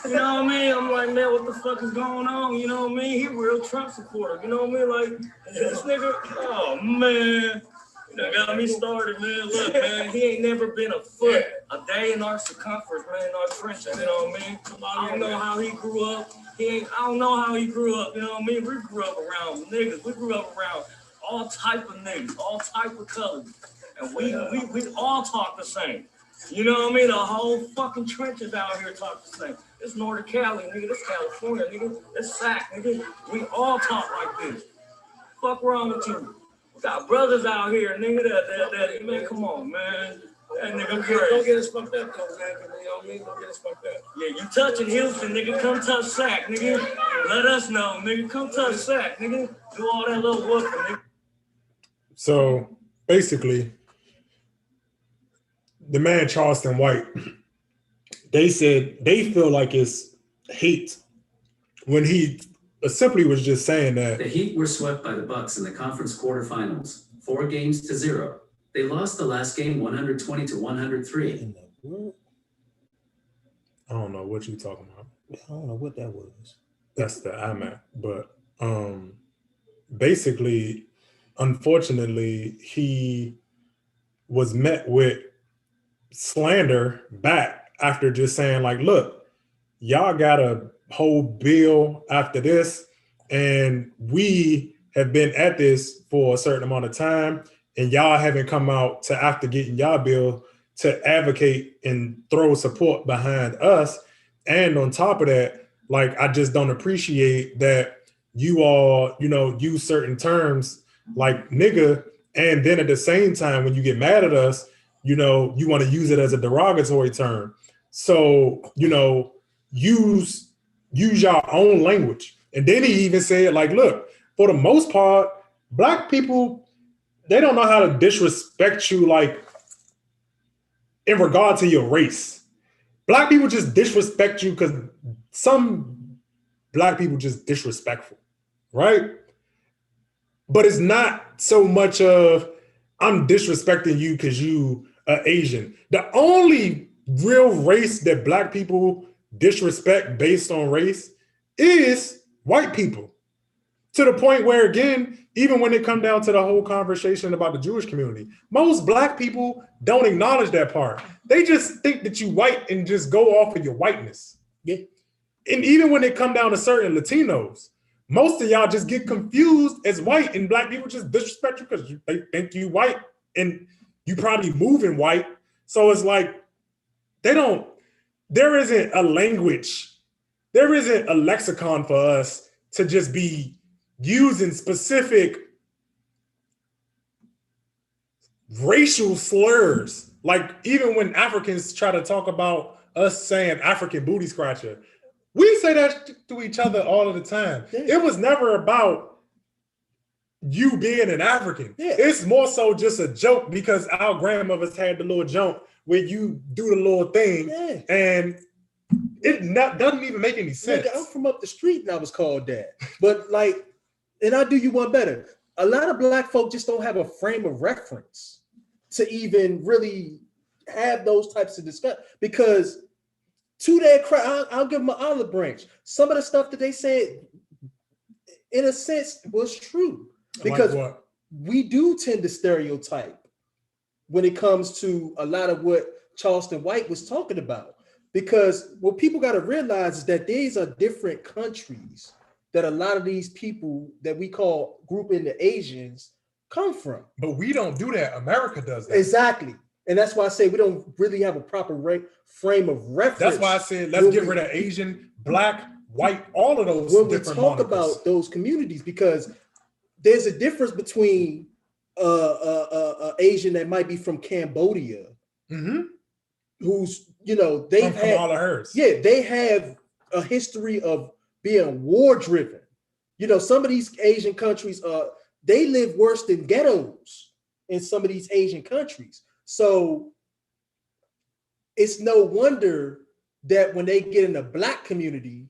You know what I mean? I'm like, man, what the fuck is going on? You know what I mean? He real Trump supporter. You know what I mean? Like, this nigga, oh, man. You done got me started, man. Look, man, he ain't never been a foot a day in our circumference, man, in our trenches. You know what I mean? I don't know how he grew up. I don't know how he grew up. You know what I mean? We grew up around niggas. We grew up around all type of niggas, all type of colors. And we all talk the same. You know what I mean? The whole fucking trenches out here talk the same. It's Northern Cali, nigga. This California, nigga. This Sac, nigga. We all talk like this. Fuck wrong with you? We got brothers out here, nigga, that man, come on, man. That nigga crazy. Don't get us fucked up, though, man. You know what I mean? Don't get us fucked up. Yeah, you touching Houston, nigga. Come touch Sac, nigga. Let us know, nigga. Come touch Sac, nigga. Do all that little whooping, nigga. So basically, the man Charleston White, they said they feel like it's hate when he simply was just saying that the Heat were swept by the Bucks in the conference quarterfinals, 4-0. They lost the last game 120-103. I don't know what you're talking about. I don't know what that was. That's the IMAC, but basically, unfortunately, he was met with slander back after just saying like, look, y'all got a whole bill after this, and we have been at this for a certain amount of time, and y'all haven't come out to, after getting y'all bill, to advocate and throw support behind us. And on top of that, like, I just don't appreciate that you all, you know, use certain terms like nigga, and then at the same time, when you get mad at us, you know, you want to use it as a derogatory term. So, you know, use your own language. And then he even said, like, look, for the most part, Black people, they don't know how to disrespect you, like, in regard to your race. Black people just disrespect you because some Black people just disrespectful, right? But it's not so much of, I'm disrespecting you because you are Asian. The only real race that Black people disrespect based on race is white people. To the point where, again, even when it comes down to the whole conversation about the Jewish community, most Black people don't acknowledge that part. They just think that you white and just go off of your whiteness. Yeah. And even when it come down to certain Latinos, most of y'all just get confused as white, and Black people just disrespect you because they think you white and you probably moving white. So it's like, there isn't a language, there isn't a lexicon for us to just be using specific racial slurs. Like, even when Africans try to talk about us saying African booty scratcher, we say that to each other all of the time. Yeah. It was never about you being an African. Yeah. It's more so just a joke because our grandmothers had the little joke where you do the little thing and it doesn't even make any sense. Nigga, I'm from up the street and I was called that. But like, and I'll do you one better. A lot of black folk just don't have a frame of reference to even really have those types of discussions. Because to their credit, I'll give them an olive branch. Some of the stuff that they said, in a sense, was true. Because like what? We do tend to stereotype when it comes to a lot of what Charleston White was talking about. Because what people got to realize is that these are different countries that a lot of these people that we call grouping the Asians come from. But we don't do that. America does that. Exactly. And that's why I say we don't really have a proper frame of reference. That's why I said let's get rid of Asian, black, white, all of those when we different talk monikers. About those communities, because there's a difference between Asian that might be from Cambodia, who's, you know, they've had Kamala Harris. Yeah, they have a history of being war driven. You know, some of these Asian countries, they live worse than ghettos in some of these Asian countries. So it's no wonder that when they get in the black community,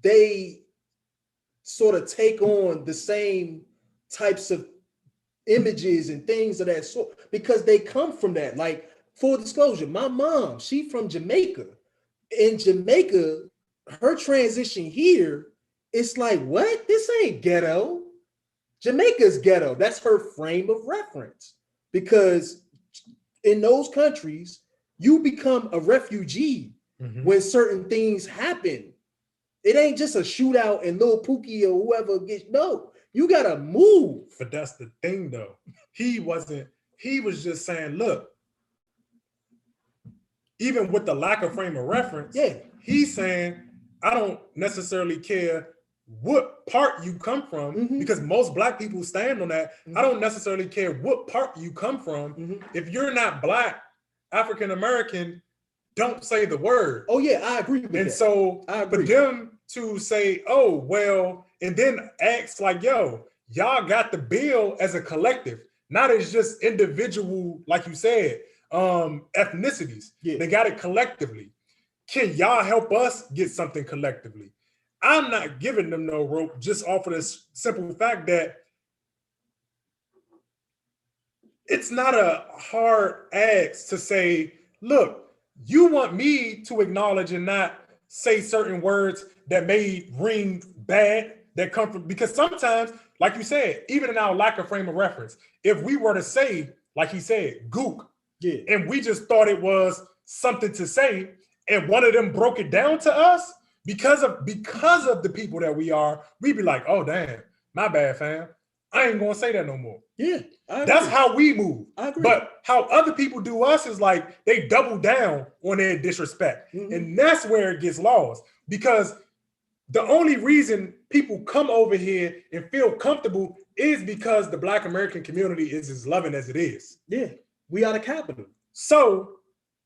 they sort of take on the same types of images and things of that sort because they come from that. Like, full disclosure, my mom, she from Jamaica. In Jamaica, her transition here, it's like, what? This ain't ghetto. Jamaica's ghetto. That's her frame of reference. Because in those countries, you become a refugee when certain things happen. It ain't just a shootout and Lil Pookie or whoever gets, no, you gotta move. But that's the thing though. He was just saying, look, even with the lack of frame of reference, he's saying, I don't necessarily care what part you come from, because most black people stand on that. I don't necessarily care what part you come from. If you're not black, African American, don't say the word. Oh yeah, I agree with that. And so for them to say, oh, well, and then ask like, yo, y'all got the bill as a collective, not as just individual, like you said, ethnicities. They got it collectively. Can y'all help us get something collectively? I'm not giving them no rope just off of this simple fact that it's not a hard ask to say, look, you want me to acknowledge and not say certain words that may ring bad, that come from, because sometimes, like you said, even in our lack of frame of reference, if we were to say, like he said, gook, and we just thought it was something to say, and one of them broke it down to us, because of the people that we are, we'd be like, oh damn, my bad, fam. I ain't gonna say that no more. Yeah, that's how we move. I agree. But how other people do us is like they double down on their disrespect. And that's where it gets lost. Because the only reason people come over here and feel comfortable is because the Black American community is as loving as it is. Yeah, we are the capital. So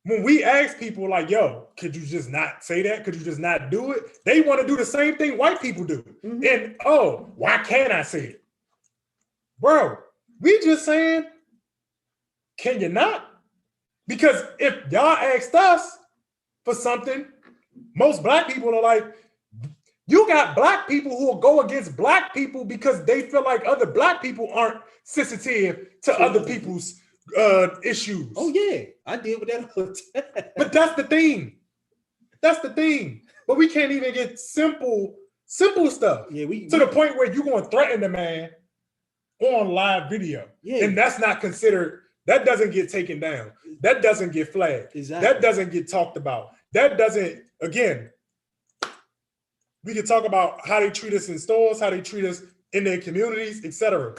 when we ask people like, yo, could you just not say that? Could you just not do it? They want to do the same thing white people do. And, oh, why can't I say it? Bro, we just saying, can you not? Because if y'all asked us for something, most black people are like, you got black people who will go against black people because they feel like other black people aren't sensitive to other people's issues. Oh yeah, I deal with that all the time. But that's the thing. That's the thing. But we can't even get simple stuff. Yeah, to the point where you're going to threaten the man on live video. Yeah. And that's not considered, that doesn't get taken down. That doesn't get flagged. Exactly. That doesn't get talked about. That doesn't, again, we can talk about how they treat us in stores, how they treat us in their communities, etc.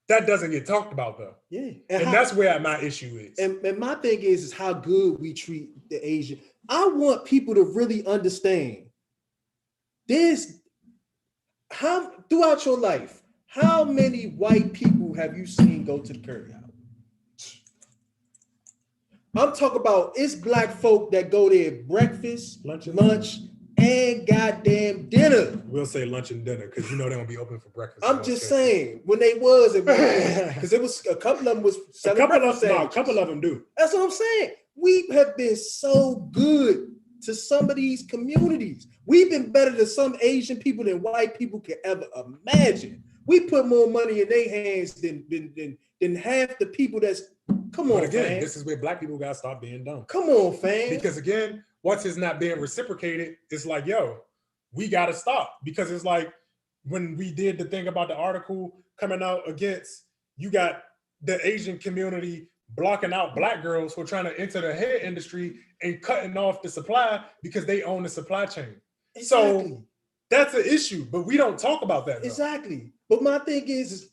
That doesn't get talked about though. Yeah. And that's where my issue is. And my thing is how good we treat the Asian. I want people to really understand this. How throughout your life, how many white people have you seen go to the curry house? I'm talking about it's black folk that go there breakfast, lunch, and goddamn dinner. We'll say lunch and dinner because you know they don't be open for breakfast. I'm just saying when they was because it was a couple of them was a couple of them do. That's what I'm saying. We have been so good to some of these communities. We've been better to some Asian people than white people could ever imagine. We put more money in their hands than half the people that's. Come on, again, fam. This is where black people gotta stop being dumb. Come on, fam. Because again, once it's not being reciprocated, it's like, yo, we gotta stop. Because it's like when we did the thing about the article coming out against, you got the Asian community blocking out black girls who are trying to enter the hair industry and cutting off the supply because they own the supply chain. Exactly. So that's an issue, but we don't talk about that. Exactly. But my thing is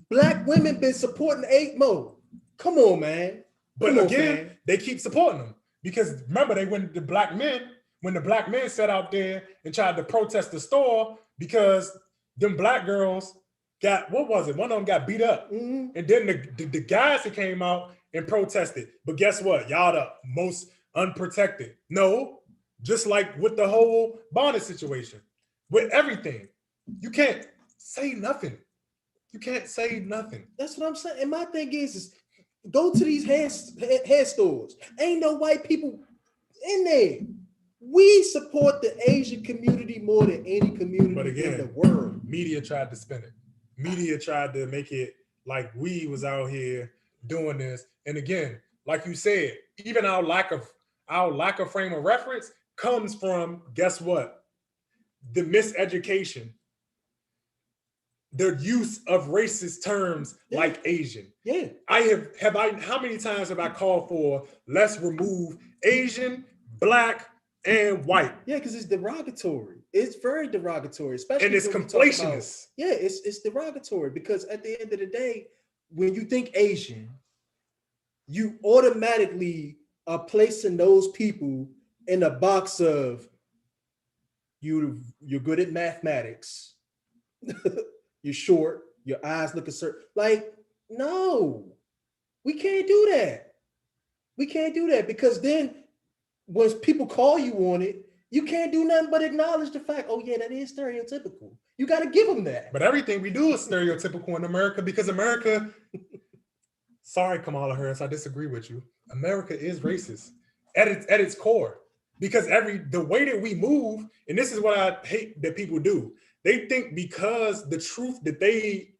black women been supporting 8 Mo. Come on, man. But again, they keep supporting them because remember when the black men sat out there and tried to protest the store because them black girls got, what was it? One of them got beat up. Mm-hmm. And then the guys that came out and protested. But guess what? Y'all the most unprotected. No, just like with the whole bonnet situation, with everything, you can't say nothing. You can't say nothing. That's what I'm saying. And my thing is go to these hair stores. Ain't no white people in there. We support the Asian community more than any community in the world. Media tried to spin it. Media tried to make it like we was out here doing this. And again, like you said, even our lack of frame of reference comes from, guess what? The miseducation. The use of racist terms like Asian. Yeah. How many times have I called for let's remove Asian, black, and white? Yeah, because it's derogatory. It's very derogatory, especially. And it's conflationist. Yeah, it's derogatory because at the end of the day, when you think Asian, you automatically are placing those people in a box of you're good at mathematics. You're short, your eyes look a certain, like, no, we can't do that. We can't do that because then when people call you on it, you can't do nothing but acknowledge the fact, oh yeah, that is stereotypical. You got to give them that. But everything we do is stereotypical in America because America, sorry, Kamala Harris, I disagree with you. America is racist at its core because the way that we move, and this is what I hate that people do. They think because the truth that they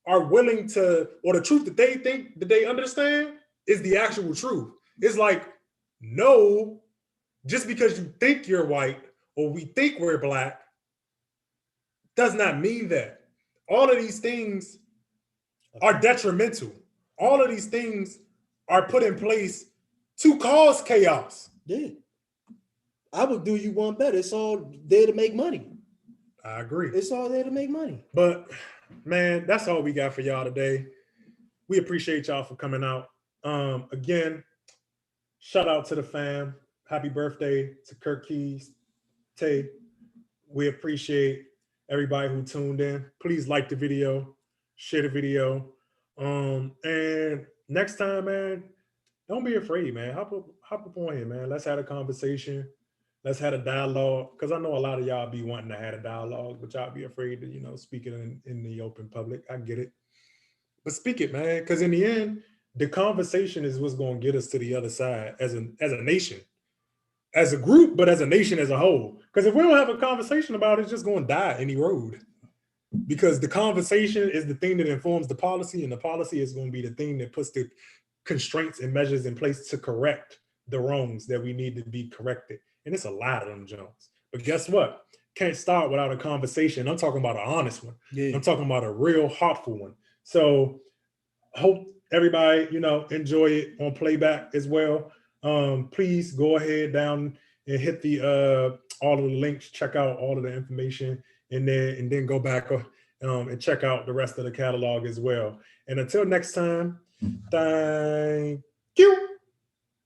are willing to, or the truth that they think that they understand is the actual truth. It's like, no, just because you think you're white or we think we're black does not mean that. All of these things are detrimental. All of these things are put in place to cause chaos. Yeah. I would do you one better. It's all there to make money. I agree. It's all there to make money. But man, that's all we got for y'all today. We appreciate y'all for coming out. Again, shout out to the fam. Happy birthday to Kirk Keys, Tay. We appreciate everybody who tuned in. Please like the video, share the video. And next time, man, don't be afraid, man. Hop up on here, man. Let's have a conversation. Let's have a dialogue, because I know a lot of y'all be wanting to have a dialogue, but y'all be afraid to, speak it in the open public. I get it. But speak it, man, because in the end, the conversation is what's going to get us to the other side as a nation, as a group, but as a nation as a whole. Because if we don't have a conversation about it, it's just going to die any road. Because the conversation is the thing that informs the policy, and the policy is going to be the thing that puts the constraints and measures in place to correct the wrongs that we need to be corrected. And it's a lot of them Jones. But guess what? Can't start without a conversation. I'm talking about an honest one. Yeah. I'm talking about a real heartful one. So hope everybody, enjoy it on playback as well. Please go ahead down and hit the all of the links, check out all of the information in there, and then go back and check out the rest of the catalog as well. And until next time, thank you.